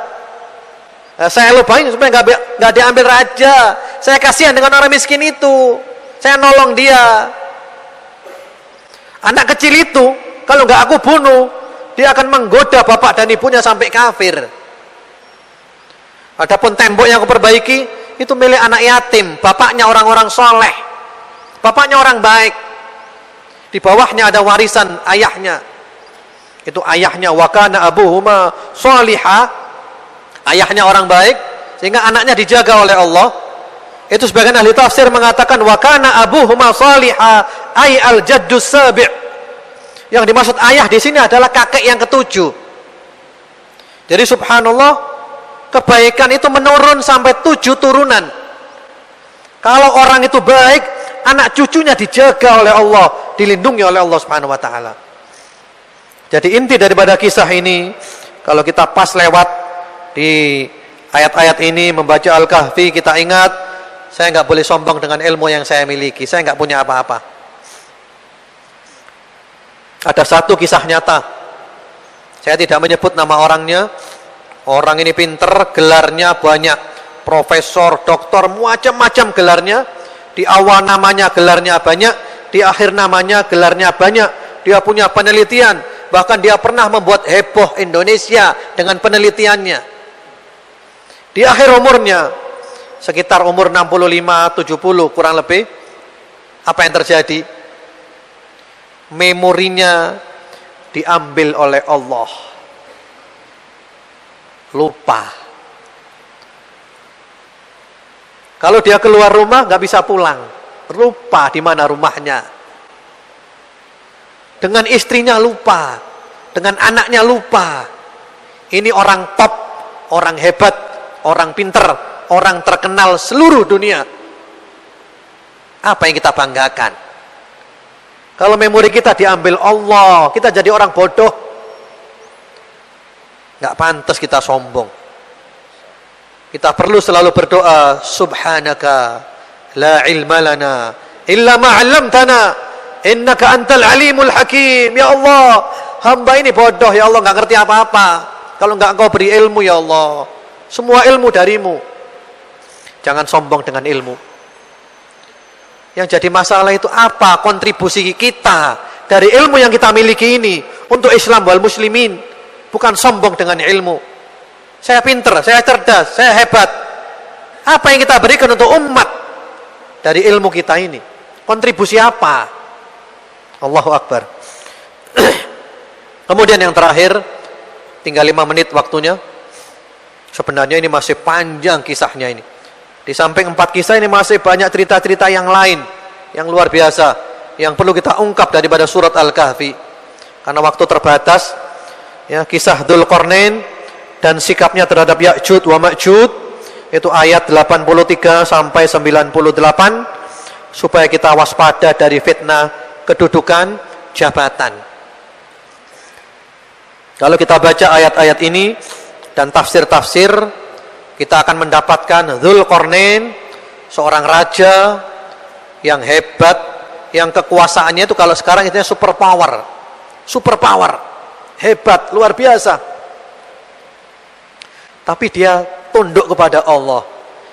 Saya lupain supaya nggak diambil raja. Saya kasihan dengan orang miskin itu. Saya nolong dia. Anak kecil itu kalau nggak aku bunuh, dia akan menggoda bapak dan ibunya sampai kafir. Adapun tembok yang aku perbaiki itu milik anak yatim, bapaknya orang-orang soleh, bapaknya orang baik. Di bawahnya ada warisan ayahnya. Itu ayahnya wakana abuhuma sholihah, ayahnya orang baik sehingga anaknya dijaga oleh Allah. Itu sebagian ahli tafsir mengatakan wakana abuhuma sholihah ay al jaddus sabi'. Yang dimaksud ayah di sini adalah kakek yang ketujuh. Jadi subhanallah, kebaikan itu menurun sampai 7 turunan. Kalau orang itu baik, anak cucunya dijaga oleh Allah, dilindungi oleh Allah Subhanahu wa taala. Jadi inti daripada kisah ini, kalau kita pas lewat di ayat-ayat ini membaca Al-Kahfi, kita ingat, saya nggak boleh sombong dengan ilmu yang saya miliki. Saya nggak punya apa-apa. Ada satu kisah nyata. Saya tidak menyebut nama orangnya. Orang ini pinter, gelarnya banyak. Profesor, doktor, macam-macam gelarnya. Di awal namanya gelarnya banyak, di akhir namanya gelarnya banyak. Dia punya penelitian, bahkan dia pernah membuat heboh Indonesia dengan penelitiannya. Di akhir umurnya, sekitar umur 65-70 kurang lebih, apa yang terjadi? Memorinya diambil oleh Allah. lupa. Kalau dia keluar rumah nggak bisa pulang, lupa di mana rumahnya. Dengan istrinya lupa, dengan anaknya lupa. Ini orang top, orang hebat, orang pinter, orang terkenal seluruh dunia. Apa yang kita banggakan? Kalau memori kita diambil Allah, kita jadi orang bodoh. Nggak pantas kita sombong. Kita perlu selalu berdoa, subhanaka la ilma lana illa ma 'allamtana innaka antal alimul hakim. Ya Allah, hamba ini bodoh ya Allah, nggak ngerti apa-apa. Kalau nggak Engkau beri ilmu ya Allah, semua ilmu darimu. Jangan sombong dengan ilmu. Yang jadi masalah itu apa kontribusi kita dari ilmu yang kita miliki ini untuk Islam wal muslimin, bukan sombong dengan ilmu. Saya pinter, saya cerdas, saya hebat. Apa yang kita berikan untuk umat dari ilmu kita ini? Kontribusi apa? Allahu Akbar. Kemudian yang terakhir, tinggal 5 menit waktunya. Sebenarnya ini masih panjang kisahnya ini. Di samping 4 kisah ini masih banyak cerita-cerita yang lain, yang luar biasa, yang perlu kita ungkap daripada surat Al-Kahfi. Karena waktu terbatas, ya, kisah Dzulqarnain dan sikapnya terhadap Ya'juj wa Ma'juj, itu ayat 83 sampai 98, supaya kita waspada dari fitnah kedudukan jabatan. Kalau kita baca ayat-ayat ini dan tafsir-tafsir, kita akan mendapatkan Dzulqarnain, seorang raja yang hebat, yang kekuasaannya itu kalau sekarang itu super power, hebat, luar biasa. Tapi dia tunduk kepada Allah,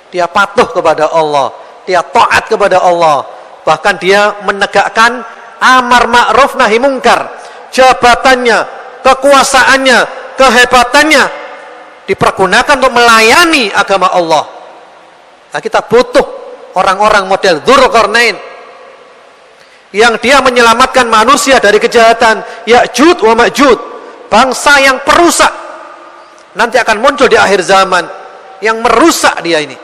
dia patuh kepada Allah, dia taat kepada Allah. Bahkan dia menegakkan amar ma'ruf nahi mungkar. Jabatannya, kekuasaannya, kehebatannya dipergunakan untuk melayani agama Allah. Nah, kita butuh orang-orang model Dzulqarnain yang dia menyelamatkan manusia dari kejahatan Ya'juj wa Ma'juj, bangsa yang perusak. Nanti akan muncul di akhir zaman yang merusak dia ini.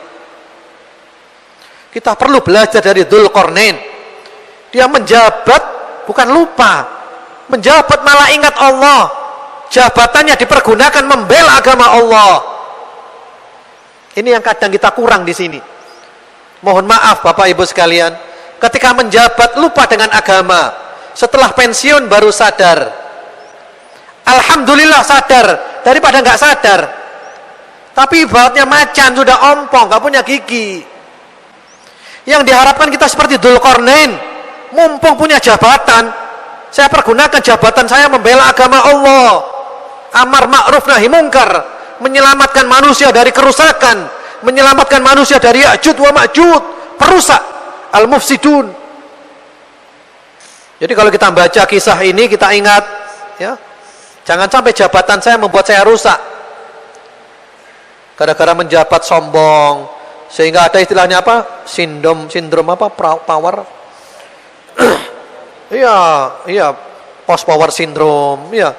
Kita perlu belajar dari Dzulqarnain. Dia menjabat bukan lupa, menjabat malah ingat Allah. Jabatannya dipergunakan membela agama Allah. Ini yang kadang kita kurang di sini. Mohon maaf Bapak Ibu sekalian, ketika menjabat lupa dengan agama. Setelah pensiun baru sadar. Alhamdulillah sadar daripada nggak sadar. Tapi ibaratnya macan sudah ompong, nggak punya gigi. Yang diharapkan kita seperti Dzulqarnain, mumpung punya jabatan, saya pergunakan jabatan saya membela agama Allah, amar ma'ruf nahi mungkar, menyelamatkan manusia dari kerusakan, menyelamatkan manusia dari Ya'juj wa Ma'juj, perusak, al-mufsidun. Jadi kalau kita baca kisah ini, kita ingat, ya, jangan sampai jabatan saya membuat saya rusak. Gara-gara menjabat sombong, sehingga ada istilahnya apa? Sindrom apa? Power. Iya, post power syndrome, iya.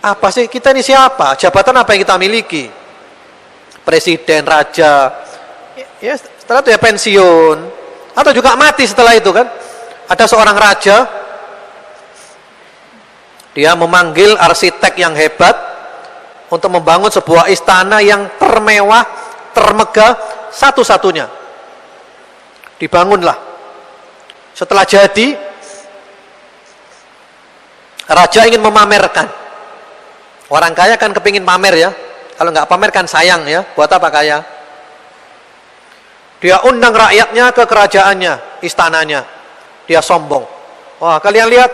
Apa sih kita ini siapa? Jabatan apa yang kita miliki? Presiden, raja. Ya, setelah itu ya pensiun atau juga mati setelah itu kan. Ada seorang raja, dia memanggil arsitek yang hebat untuk membangun sebuah istana yang termewah, termegah, satu-satunya. Dibangunlah. Setelah jadi, raja ingin memamerkan. Orang kaya kan kepingin pamer ya. Kalau nggak pamer kan sayang ya. Buat apa kaya? Dia undang rakyatnya ke kerajaannya, istananya. Dia sombong. Wah, kalian lihat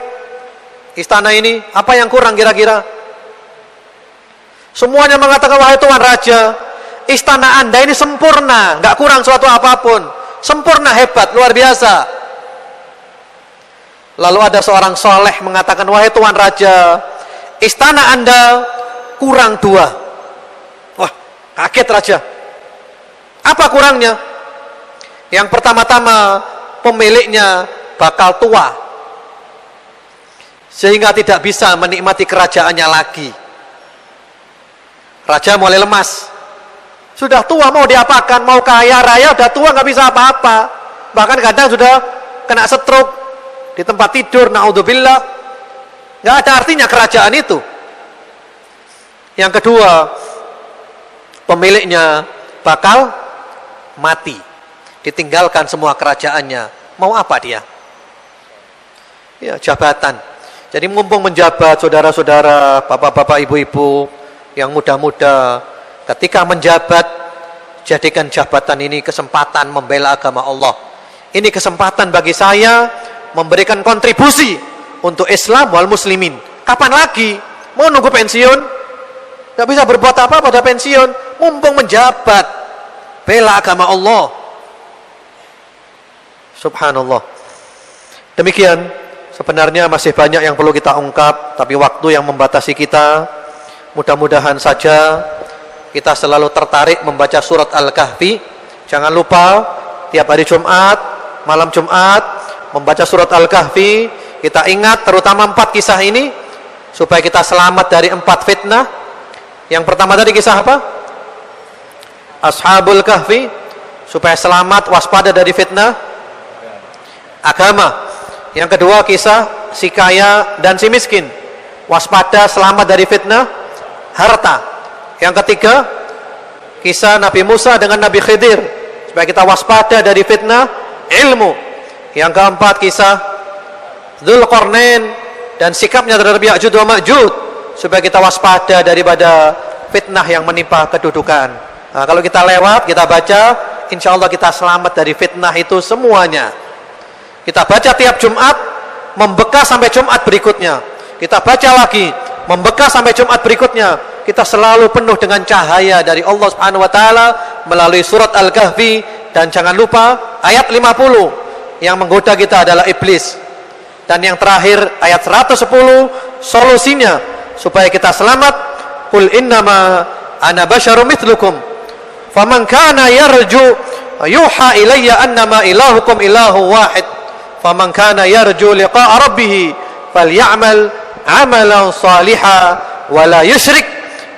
istana ini, apa yang kurang kira-kira? Semuanya mengatakan, wahai Tuan Raja, istana Anda ini sempurna, nggak kurang suatu apapun. Sempurna, hebat, luar biasa. Lalu ada seorang soleh mengatakan, wahai Tuan Raja, istana Anda kurang 2. Wah, kaget Raja. Apa kurangnya? Yang pertama-tama, pemiliknya bakal tua, sehingga tidak bisa menikmati kerajaannya lagi. Raja mulai lemas. Sudah tua mau diapakan? Mau kaya raya udah tua nggak bisa apa-apa. Bahkan kadang sudah kena stroke di tempat tidur, naudzubillah. Nggak ada artinya kerajaan itu. Yang kedua, pemiliknya bakal mati, ditinggalkan semua kerajaannya. Mau apa dia? Ya, jabatan. Jadi mumpung menjabat, saudara-saudara, bapak-bapak, ibu-ibu yang muda-muda, ketika menjabat, jadikan jabatan ini kesempatan membela agama Allah. Ini kesempatan bagi saya memberikan kontribusi untuk Islam wal muslimin. Kapan lagi? Mau nunggu pensiun? Tidak bisa berbuat apa pada pensiun. Mumpung menjabat, bela agama Allah. Subhanallah. Demikian, sebenarnya masih banyak yang perlu kita ungkap, tapi waktu yang membatasi kita. Mudah-mudahan saja kita selalu tertarik membaca surat Al-Kahfi. Jangan lupa tiap hari Jumat, malam Jumat membaca surat Al-Kahfi. Kita ingat terutama 4 kisah ini supaya kita selamat dari 4 fitnah. Yang pertama tadi kisah apa? Ashabul Kahfi, supaya selamat waspada dari fitnah agama. Yang kedua kisah si kaya dan si miskin, waspada selamat dari fitnah harta. Yang ketiga kisah Nabi Musa dengan Nabi Khidir, supaya kita waspada dari fitnah ilmu. Yang keempat kisah Dzulqarnain dan sikapnya terhadap Ya'juj wa Ma'juj, supaya kita waspada daripada fitnah yang menimpa kedudukan. Nah, kalau kita lewat, kita baca, insya Allah kita selamat dari fitnah itu semuanya. Kita baca tiap Jumat, membekas sampai Jumat berikutnya. Kita baca lagi, membekas sampai Jumat berikutnya. Kita selalu penuh dengan cahaya dari Allah Subhanahu wa taala melalui surat Al-Kahfi. Dan jangan lupa ayat 50 yang menggoda kita adalah iblis. Dan yang terakhir ayat 110 solusinya supaya kita selamat. Qul innama ana basyarum mithlukum faman kana yarju yuha ilayya annama ilahukum ilahu wahid faman kana yarju liqa'a rabbih falyamal amalan salihan wa la yusyrik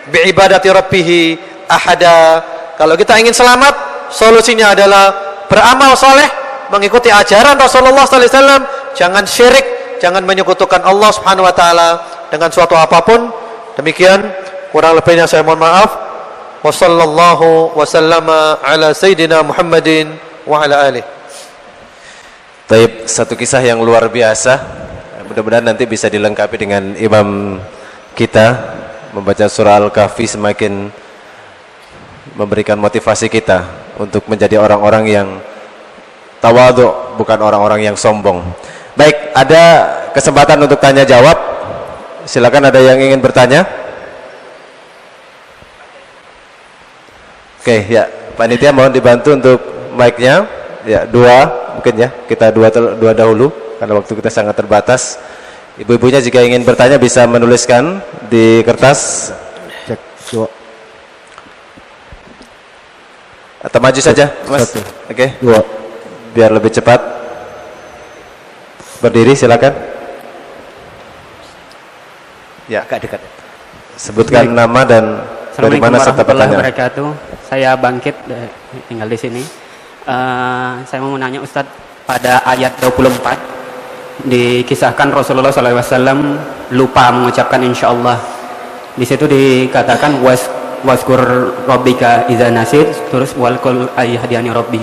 biibadati rabbih ahada. Kalau kita ingin selamat, solusinya adalah beramal soleh, mengikuti ajaran Rasulullah sallallahu alaihi wasallam. Jangan syirik, jangan menyekutukan Allah Subhanahu wa taala dengan suatu apapun. Demikian, kurang lebihnya saya mohon maaf. Wassallallahu wasallama ala sayyidina Muhammadin wa ala alihi. Taib, satu kisah yang luar biasa. Mudah-mudahan nanti bisa dilengkapi dengan imam kita membaca surah Al-Kahfi, semakin memberikan motivasi kita untuk menjadi orang-orang yang tawadhu, bukan orang-orang yang sombong. Baik, ada kesempatan untuk tanya jawab. Silakan, ada yang ingin bertanya? Oke, ya, panitia mohon dibantu untuk mic-nya. Ya, 2 mungkin ya. Kita dua dahulu karena waktu kita sangat terbatas. Ibu-ibunya jika ingin bertanya bisa menuliskan di kertas. Cek 2. Atau maju saja, Mas. Oke. 2. Biar lebih cepat. Berdiri silakan. Ya, agak dekat. Sebutkan nama dan dari mana serta pertanyaan. Wabarakatuh. Saya Bangkit, tinggal di sini. Saya mau menanya Ustadz, pada ayat 24 dikisahkan Rasulullah SAW lupa mengucapkan insyaallah. Di situ dikatakan waskur rabbika idza nasit, terus walqul ayyadiyani rabbi.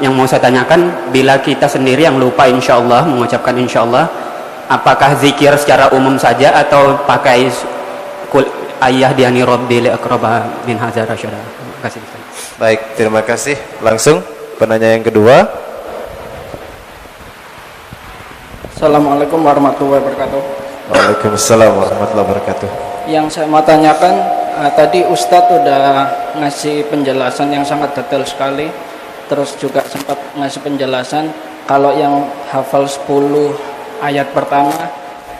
Yang mau saya tanyakan, bila kita sendiri yang lupa insyaallah, mengucapkan insyaallah, apakah zikir secara umum saja atau pakai kul ayyadiyani rabbi li aqraba min hadzal rasyada? Terima kasih. Baik, terima kasih. Langsung penanya yang kedua. Assalamualaikum warahmatullahi wabarakatuh. Waalaikumsalam warahmatullahi wabarakatuh. Yang saya mau tanyakan, tadi Ustadz udah ngasih penjelasan yang sangat detail sekali. Terus juga sempat ngasih penjelasan kalau yang hafal 10 ayat pertama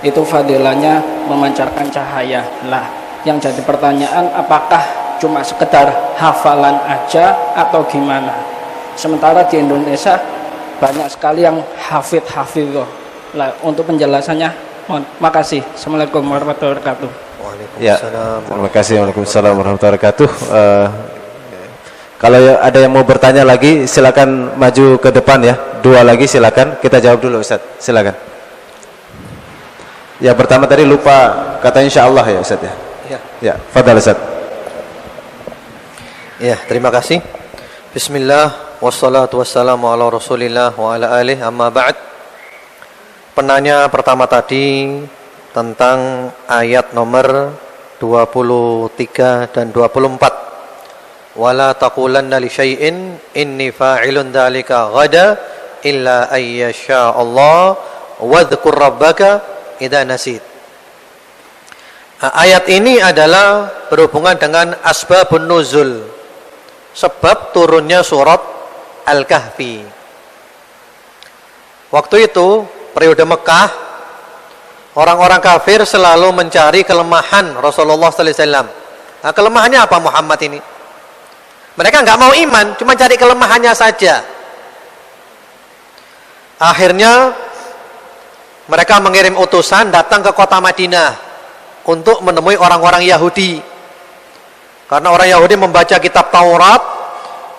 itu fadilahnya memancarkan cahaya. Lah, yang jadi pertanyaan, apakah cuma sekedar hafalan aja atau gimana? Sementara di Indonesia banyak sekali yang hafidh. Lah, untuk penjelasannya, makasih. Assalamualaikum warahmatullahi wabarakatuh. Ya, terima kasih. Waalaikumsalam warahmatullahi wabarakatuh. Kalau ada yang mau bertanya lagi, silakan maju ke depan ya. Dua lagi silakan. Kita jawab dulu, Ustaz. Silakan. Ya, pertama tadi lupa kata insyaallah ya, Ustaz ya. Ya. Ya, fadhal Ustaz. Ya, terima kasih. Bismillah wassalatu wassalamu ala Rasulillah wa ala alihi amma ba'd. Penanya pertama tadi tentang ayat nomor 23 dan 24. Wala taqulanna li syai'in inni fa'ilun dzalika ghada illa ayyasha Allah wadhkur rabbaka idza nasit. Ayat ini adalah berhubungan dengan asbabun nuzul, sebab turunnya surat Al-Kahfi. Waktu itu periode Mekah, orang-orang kafir selalu mencari kelemahan Rasulullah sallallahu alaihi wasallam. Nah, kelemahannya apa Muhammad ini? Mereka nggak mau iman, cuma cari kelemahannya saja. Akhirnya mereka mengirim utusan datang ke kota Madinah untuk menemui orang-orang Yahudi. Karena orang Yahudi membaca kitab Taurat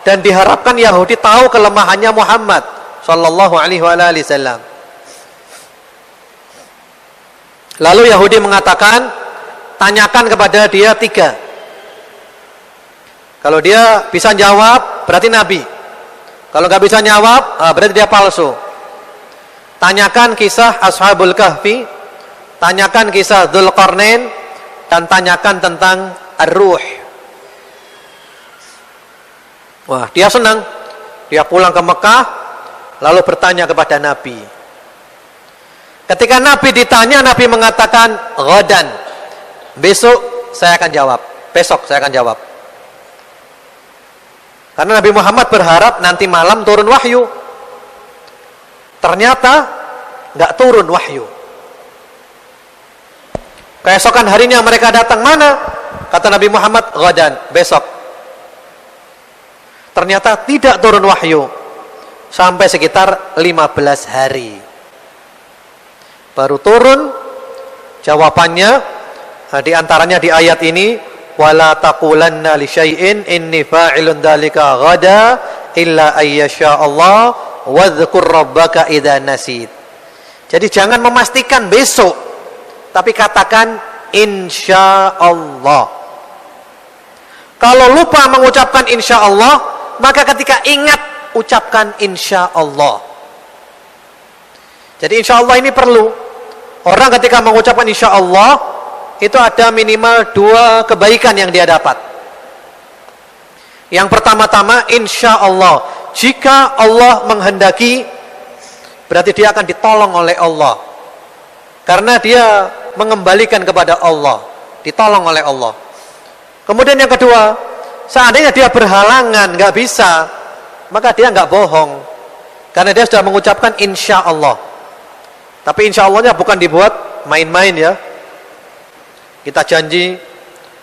dan diharapkan Yahudi tahu kelemahannya Muhammad sallallahu alaihi wasallam. Lalu Yahudi mengatakan, tanyakan kepada dia 3. Kalau dia bisa jawab, berarti nabi. Kalau nggak bisa jawab, berarti dia palsu. Tanyakan kisah Ashabul Kahfi, tanyakan kisah Dzulqarnain, dan tanyakan tentang Ar-Ruh. Wah, dia senang. Dia pulang ke Mekah, lalu bertanya kepada Nabi. Ketika Nabi ditanya, Nabi mengatakan, "Ghadan." Besok saya akan jawab. Besok saya akan jawab. Karena Nabi Muhammad berharap nanti malam turun wahyu. Ternyata nggak turun wahyu. Keesokan harinya mereka datang, mana? Kata Nabi Muhammad, "Ghadan." Besok. Ternyata tidak turun wahyu. Sampai sekitar 15 hari. Baru turun jawabannya, di antaranya di ayat ini, wala taqulanna li syai'in inni fa'ilun dzalika ghada illa ayyasha Allah wadhkur rabbaka idza nasit. Jadi jangan memastikan besok, tapi katakan insyaallah. Kalau lupa mengucapkan insyaallah, maka ketika ingat ucapkan insyaallah. Jadi insyaallah ini perlu. Orang ketika mengucapkan insyaallah itu ada minimal 2 kebaikan yang dia dapat. Yang pertama-tama, insyaallah, jika Allah menghendaki, berarti dia akan ditolong oleh Allah. Karena dia mengembalikan kepada Allah, ditolong oleh Allah. Kemudian yang kedua, seandainya dia berhalangan, nggak bisa, maka dia nggak bohong. Karena dia sudah mengucapkan insyaallah. Tapi insyaallah-nya bukan dibuat main-main ya. Kita janji,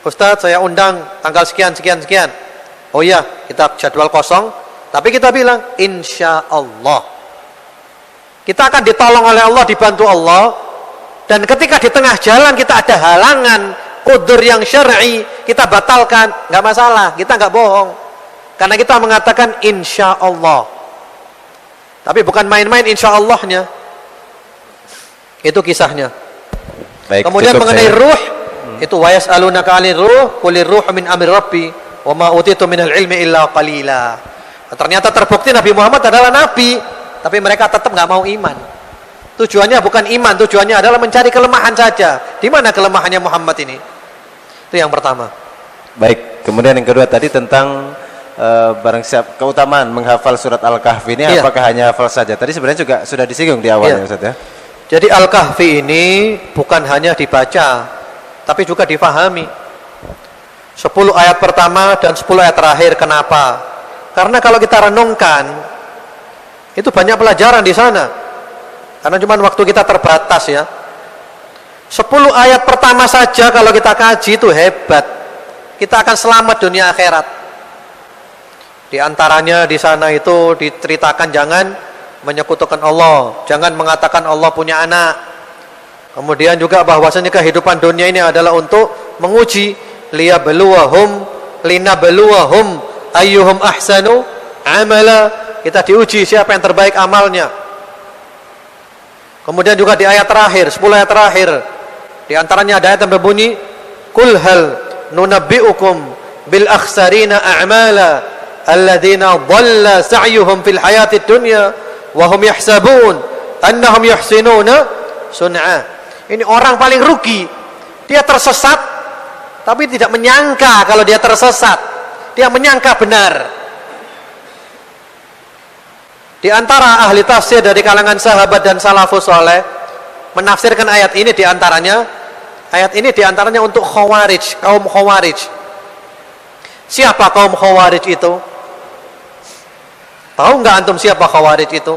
Ustadz saya undang tanggal sekian. Oh iya, kita jadwal kosong, tapi kita bilang insyaallah. Kita akan ditolong oleh Allah, dibantu Allah. Dan ketika di tengah jalan kita ada halangan, udzur yang syar'i, kita batalkan, nggak masalah, kita nggak bohong. Karena kita mengatakan insyaallah. Tapi bukan main-main insyaallah-nya. Itu kisahnya. Baik, kemudian mengenai ruh, itu wa yas'alunaka 'anir ruh, qulir ruhu min amri rabbi wa ma utitu minal ilmi illa qalila. Ternyata terbukti Nabi Muhammad adalah nabi, tapi mereka tetap nggak mau iman. Tujuannya bukan iman, tujuannya adalah mencari kelemahan saja. Di mana kelemahannya Muhammad ini? Itu yang pertama. Baik, kemudian yang kedua tadi tentang barang siap keutamaan menghafal surat Al-Kahfi ini, apakah hanya hafal saja? Tadi sebenarnya juga sudah disinggung di awal ya Ustaz ya. Jadi Al-Kahfi ini bukan hanya dibaca, tapi juga difahami. 10 ayat pertama dan 10 ayat terakhir. Kenapa? Karena kalau kita renungkan, itu banyak pelajaran di sana. Karena cuma waktu kita terbatas ya. 10 ayat pertama saja kalau kita kaji itu hebat. Kita akan selamat dunia akhirat. Di antaranya di sana itu diceritakan jangan menyekutukan Allah, jangan mengatakan Allah punya anak, Kemudian juga bahwasanya kehidupan dunia ini adalah untuk menguji, liyabluwahum linabluwahum ayyuhum ahsanu amala. Kita diuji siapa yang terbaik amalnya. Kemudian juga di ayat terakhir, 10 ayat terakhir, di antaranya ada ayat yang berbunyi, "Qul hal nunabbi'ukum bil akhsarina a'mala alladzina dhalla sa'yuhum fil hayatid dunya wa hum yahsabun annahum yuhsinuna sun'a." Ini orang paling rugi. Dia tersesat tapi tidak menyangka kalau dia tersesat. Dia menyangka benar. Di antara ahli tafsir dari kalangan sahabat dan salafus saleh menafsirkan ayat ini di antaranya untuk Khawarij, kaum Khawarij. Siapa kaum Khawarij itu? Tahu nggak antum siapa Khawarij itu?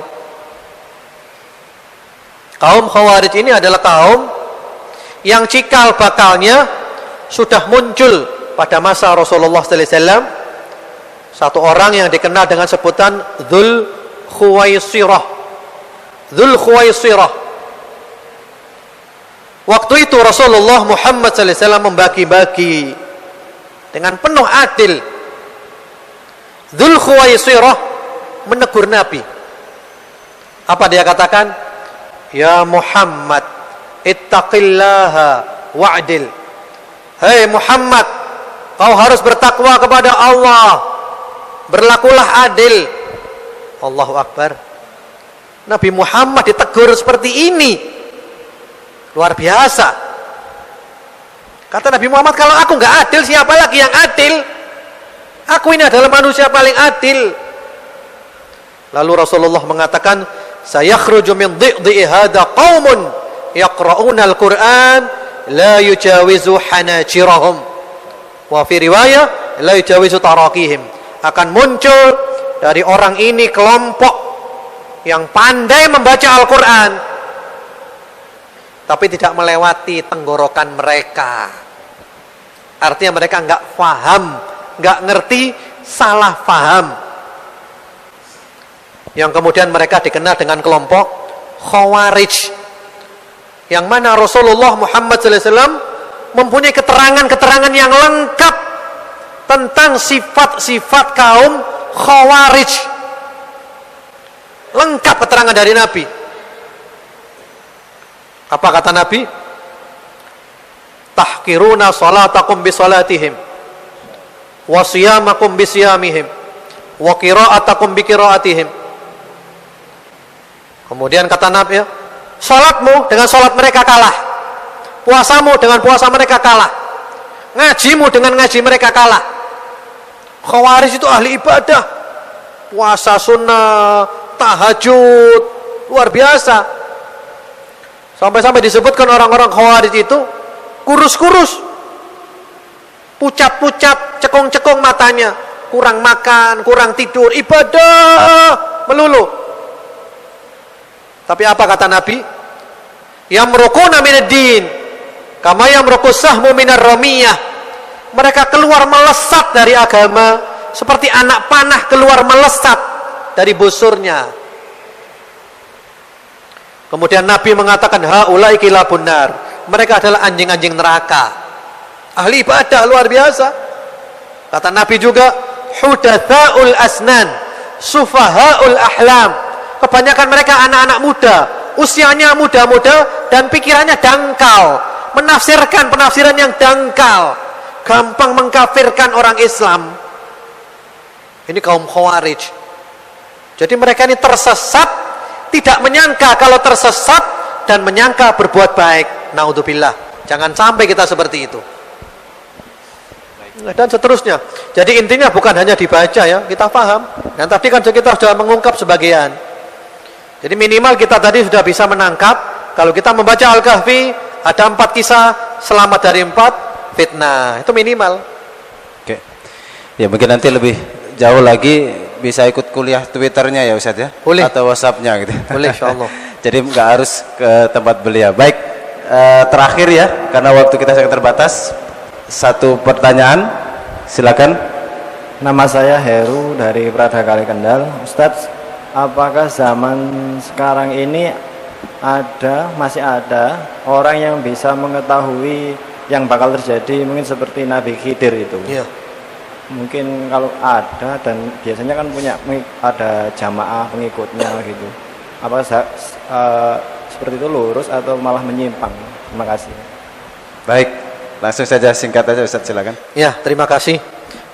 Kaum Khawarij ini adalah kaum yang cikal bakalnya sudah muncul pada masa Rasulullah sallallahu alaihi wasallam. Satu orang yang dikenal dengan sebutan Dzul Khuwaisirah. Dzul Khuwaisirah. Waktu itu Rasulullah Muhammad sallallahu alaihi wasallam membagi-bagi dengan penuh adil. Dzul Khuwaisirah menegur Nabi. Apa dia katakan? Ya Muhammad, ittaqillaha wa'dil. Hei Muhammad, kau harus bertakwa kepada Allah. Berlakulah adil. Allahu Akbar. Nabi Muhammad ditegur seperti ini. Luar biasa. Kata Nabi Muhammad, kalau aku nggak adil, siapa lagi yang adil? Aku ini adalah manusia paling adil. Lalu Rasulullah mengatakan, sayakhruju min dhi'i hadha qaumun yaqra'una al-Qur'an la yujawizu hanajirahum wa fi riwayah la yujawizu tarakihim. Akan muncul dari orang ini kelompok yang pandai membaca Al-Qur'an tapi tidak melewati tenggorokan mereka. Artinya mereka enggak faham, enggak ngerti, salah faham. Yang kemudian mereka dikenal dengan kelompok Khawarij, yang mana Rasulullah Muhammad SAW mempunyai keterangan-keterangan yang lengkap tentang sifat-sifat kaum Khawarij. Lengkap keterangan dari Nabi. Apa kata Nabi? Tahkiruna salatakum bisalatihim wa siyamakum bisiyamihim wa qira'atakum biqira'atihim. Kemudian kata Nabi, salatmu dengan salat mereka kalah, puasamu dengan puasa mereka kalah, ngajimu dengan ngaji mereka kalah. Khawarij itu ahli ibadah, puasa sunnah, tahajud, luar biasa. Sampai-sampai disebutkan orang-orang Khawarij itu kurus-kurus, pucat-pucat, cekung-cekung matanya, kurang makan, kurang tidur, ibadah melulu. Tapi apa kata Nabi? Yamruquna minad-din kama yamruqu sahmu minar ramiyah. Mereka keluar melesat dari agama seperti anak panah keluar melesat dari busurnya. Kemudian Nabi mengatakan haula'i kilabun nar. Mereka adalah anjing-anjing neraka. Ahli ibadah luar biasa. Kata Nabi juga hudatsaul asnan, sufahaul ahlam. Kebanyakan mereka anak-anak muda, usianya muda-muda dan pikirannya dangkal, menafsirkan penafsiran yang dangkal, gampang mengkafirkan orang Islam. Ini kaum Khawarij. Jadi mereka ini tersesat, tidak menyangka kalau tersesat dan menyangka berbuat baik. Naudzubillah. Jangan sampai kita seperti itu. Dan seterusnya. Jadi intinya bukan hanya dibaca ya, kita paham. Dan tadi kan kita sudah mengungkap sebagian. Jadi minimal kita tadi sudah bisa menangkap kalau kita membaca Al-Kahfi ada 4 kisah selamat dari 4 fitnah. Itu minimal. Oke. Ya mungkin nanti lebih jauh lagi bisa ikut kuliah Twitternya ya Ustaz ya. Boleh. Atau WhatsAppnya gitu. Boleh insyaallah. Jadi nggak harus ke tempat beliau. Baik, terakhir ya karena waktu kita sangat terbatas. Satu pertanyaan, silakan. Nama saya Heru dari Prada Kali Kendal. Ustadz, apakah zaman sekarang ini masih ada orang yang bisa mengetahui yang bakal terjadi, mungkin seperti Nabi Khidir itu. Iya. Mungkin kalau ada, dan biasanya kan punya ada jamaah pengikutnya gitu. Apakah seperti itu lurus atau malah menyimpang? Terima kasih. Baik, langsung saja singkat aja Ustaz, silakan. Ya, terima kasih.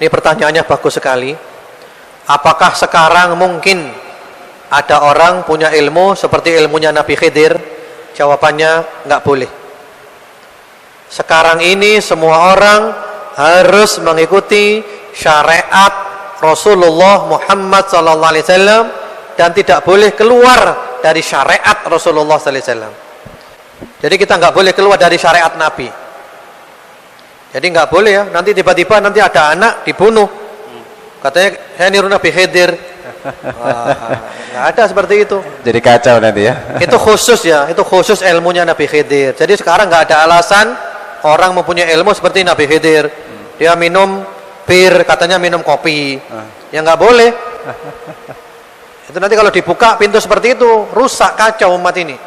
Ini pertanyaannya bagus sekali. Apakah sekarang mungkin ada orang punya ilmu seperti ilmunya Nabi Khidir? Jawabannya nggak boleh. Sekarang ini semua orang harus mengikuti syariat Rasulullah Muhammad SAW dan tidak boleh keluar dari syariat Rasulullah SAW. Jadi kita nggak boleh keluar dari syariat Nabi. Jadi nggak boleh ya. Nanti tiba-tiba nanti ada anak dibunuh. Katanya saya niru Nabi Khidir. Nggak ada seperti itu. Jadi kacau nanti ya. Itu khusus ya. Itu khusus ilmunya Nabi Khidir. Jadi sekarang nggak ada alasan orang mempunyai ilmu seperti Nabi Khidir. Dia minum bir, katanya minum kopi. Ya nggak boleh. Itu nanti kalau dibuka pintu seperti itu, rusak, kacau umat ini.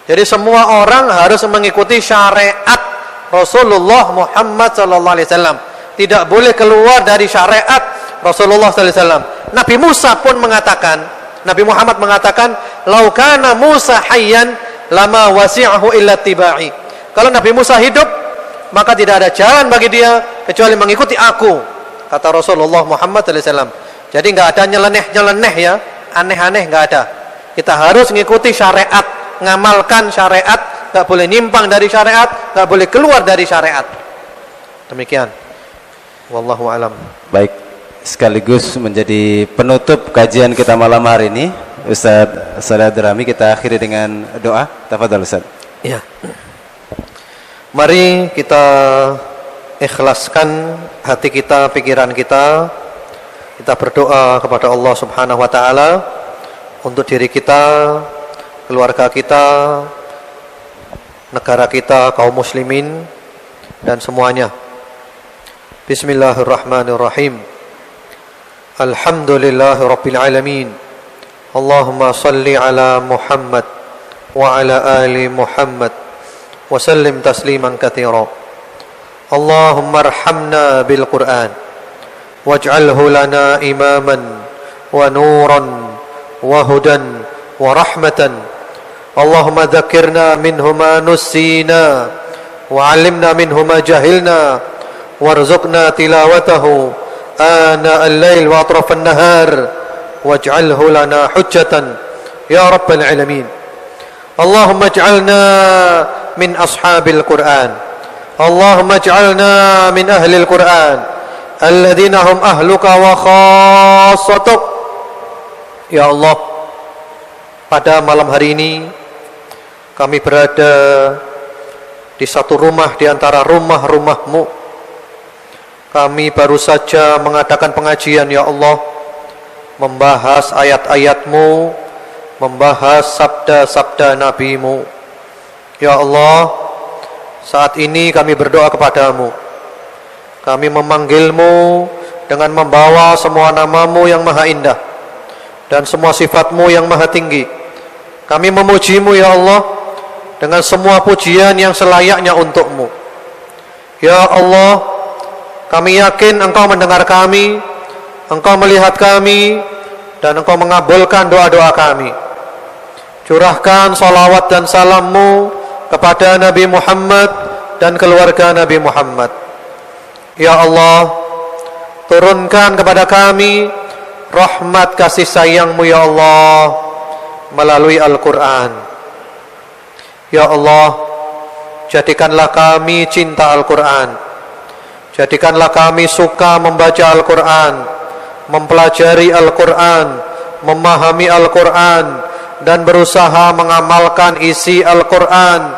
Jadi semua orang harus mengikuti syariat Rasulullah Muhammad SAW. Tidak boleh keluar dari syariat Rasulullah SAW. Nabi Musa pun mengatakan, Nabi Muhammad mengatakan, "Lau kana Musa hayyan lama wasi'ahu illa tiba'i." Kalau Nabi Musa hidup, maka tidak ada jalan bagi dia kecuali mengikuti aku, kata Rasulullah Muhammad SAW. Jadi nggak ada nyeleneh ya, aneh-aneh nggak ada. Kita harus mengikuti syariat, ngamalkan syariat, nggak boleh nyimpang dari syariat, nggak boleh keluar dari syariat. Demikian. Wallahu alam. Baik, sekaligus menjadi penutup kajian kita malam hari ini, Ustaz Shalih Ad-Darami, kita akhiri dengan doa. Tafadhol Ustaz. Ya. Mari kita ikhlaskan hati kita, pikiran kita. Kita berdoa kepada Allah Subhanahu wa taala untuk diri kita, keluarga kita, negara kita, kaum muslimin dan semuanya. Bismillahirrahmanirrahim. Alhamdulillahirabbil alamin. Allahumma shalli ala Muhammad wa ala ali Muhammad وسلم تسليما كثيرا اللهم ارحمنا بالقرآن واجعله لنا إماما ونورا وهدى ورحمة اللهم ذكرنا منه ما نسينا وعلمنا منه ما جهلنا وارزقنا تلاوته آناء الليل وأطراف النهار واجعله لنا حجة يا رب العالمين اللهم اجعلنا من أصحاب القرآن اللهم اجعلنا من أهل القرآن الذين هم أهلك وخاصتك Ya Allah, pada malam hari ini kami berada di satu rumah di antara rumah-rumah-Mu. Kami baru saja mengadakan pengajian ya Allah, membahas ayat-ayat-Mu, membahas sabda-sabda Nabi-Mu. Ya Allah, saat ini kami berdoa kepadamu. Kami memanggil-Mu dengan membawa semua nama-Mu yang maha indah dan semua sifat-Mu yang maha tinggi. Kami memuji-Mu ya Allah dengan semua pujian yang selayaknya untuk-Mu. Ya Allah, kami yakin Engkau mendengar kami, Engkau melihat kami, dan Engkau mengabulkan doa-doa kami. Curahkan salawat dan salam-Mu kepada Nabi Muhammad dan keluarga Nabi Muhammad. Ya Allah, turunkan kepada kami rahmat kasih sayang-Mu ya Allah melalui Al-Quran. Ya Allah, jadikanlah kami cinta Al-Quran. Jadikanlah kami suka membaca Al-Quran, mempelajari Al-Quran, memahami Al-Quran, dan berusaha mengamalkan isi Al-Quran.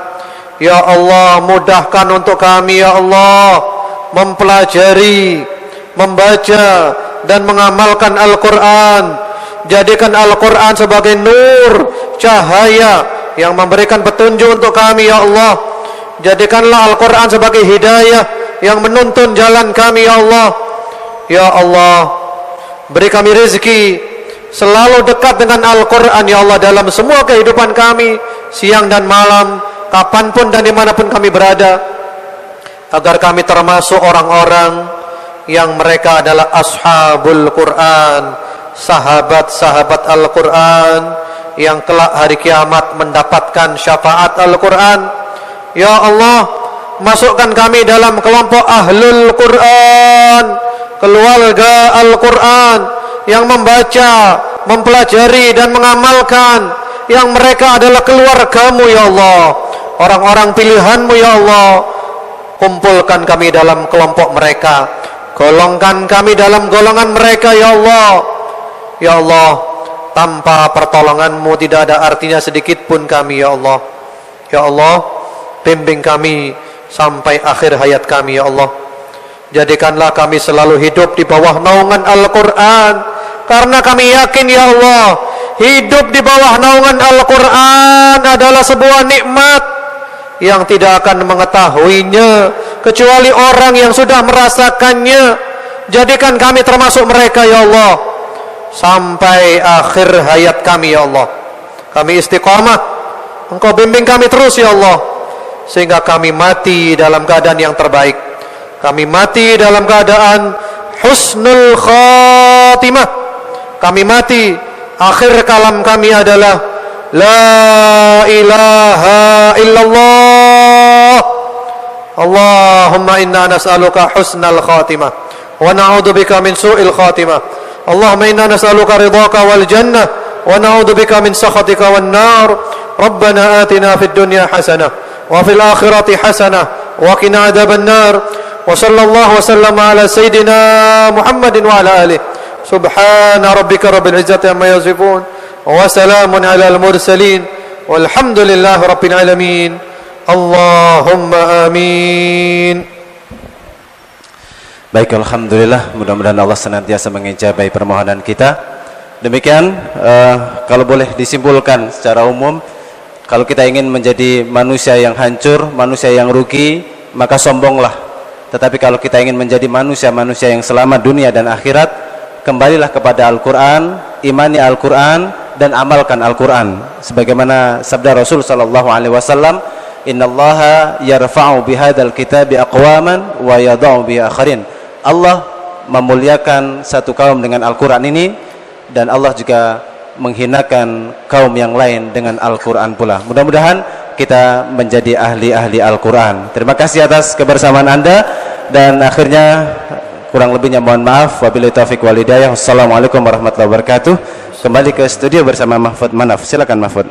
Ya Allah, mudahkan untuk kami ya Allah mempelajari, membaca, dan mengamalkan Al-Quran. Jadikan Al-Quran sebagai nur, cahaya yang memberikan petunjuk untuk kami ya Allah. Jadikanlah Al-Quran sebagai hidayah yang menuntun jalan kami ya Allah. Ya Allah, beri kami rezeki selalu dekat dengan Al-Quran ya Allah dalam semua kehidupan kami, siang dan malam, kapanpun dan dimanapun kami berada, agar kami termasuk orang-orang yang mereka adalah ashabul Quran, sahabat-sahabat Al-Quran, yang kelak hari kiamat mendapatkan syafaat Al-Quran. Ya Allah, masukkan kami dalam kelompok ahlul Quran, keluarga Al-Quran, yang membaca, mempelajari dan mengamalkan, yang mereka adalah keluargamu ya Allah, orang-orang pilihanmu ya Allah. Kumpulkan kami dalam kelompok mereka, golongkan kami dalam golongan mereka ya Allah. Ya Allah, tanpa pertolonganmu tidak ada artinya sedikit pun kami ya Allah. Ya Allah, bimbing kami sampai akhir hayat kami ya Allah. Jadikanlah kami selalu hidup di bawah naungan Al-Quran, karena kami yakin ya Allah, hidup di bawah naungan Al-Quran adalah sebuah nikmat yang tidak akan mengetahuinya kecuali orang yang sudah merasakannya. Jadikan kami termasuk mereka ya Allah sampai akhir hayat kami ya Allah. Kami istiqamah, Engkau bimbing kami terus ya Allah, sehingga kami mati dalam keadaan yang terbaik. Kami mati dalam keadaan husnul khatimah. Kami mati, akhir kalam kami adalah la ilaha illallah. Allahumma inna nas'aluka husnal khatimah wa na'udzubika min su'il khatimah. Allahumma inna nas'aluka ridhaka wal jannah wa na'udzubika min sakhatika wan nar. Rabbana atina fid dunya hasanah wa fil akhirati hasanah wa qina adzaban nar. Wa sallallahu wa sallama ala sayyidina Muhammadin wa ala alihi. Subhana rabbika rabbil izzati amma yasifun wa salamun ala al mursalin walhamdulillahi rabbil alamin. Allahumma amin. Baik, alhamdulillah, mudah-mudahan Allah senantiasa mengijabahi permohonan kita. Demikian, kalau boleh disimpulkan secara umum, kalau kita ingin menjadi manusia yang hancur, manusia yang rugi, maka sombonglah. Tetapi kalau kita ingin menjadi manusia-manusia yang selamat dunia dan akhirat, kembalilah kepada Al-Quran, imani Al-Quran, dan amalkan Al-Quran. Sebagaimana sabda Rasul SAW, innallaha yarfa'u bihadzal kitabi aqwaman wa yadha'u bi akharin. Allah memuliakan satu kaum dengan Al-Quran ini, dan Allah juga menghinakan kaum yang lain dengan Al-Quran pula. Mudah-mudahan kita menjadi ahli-ahli Al-Quran. Terima kasih atas kebersamaan Anda, dan akhirnya kurang lebihnya mohon maaf. Wabillahi taufiq wal hidayah. Wassalamualaikum warahmatullahi wabarakatuh. Kembali ke studio bersama Mahfud Manaf. Silakan Mahfud.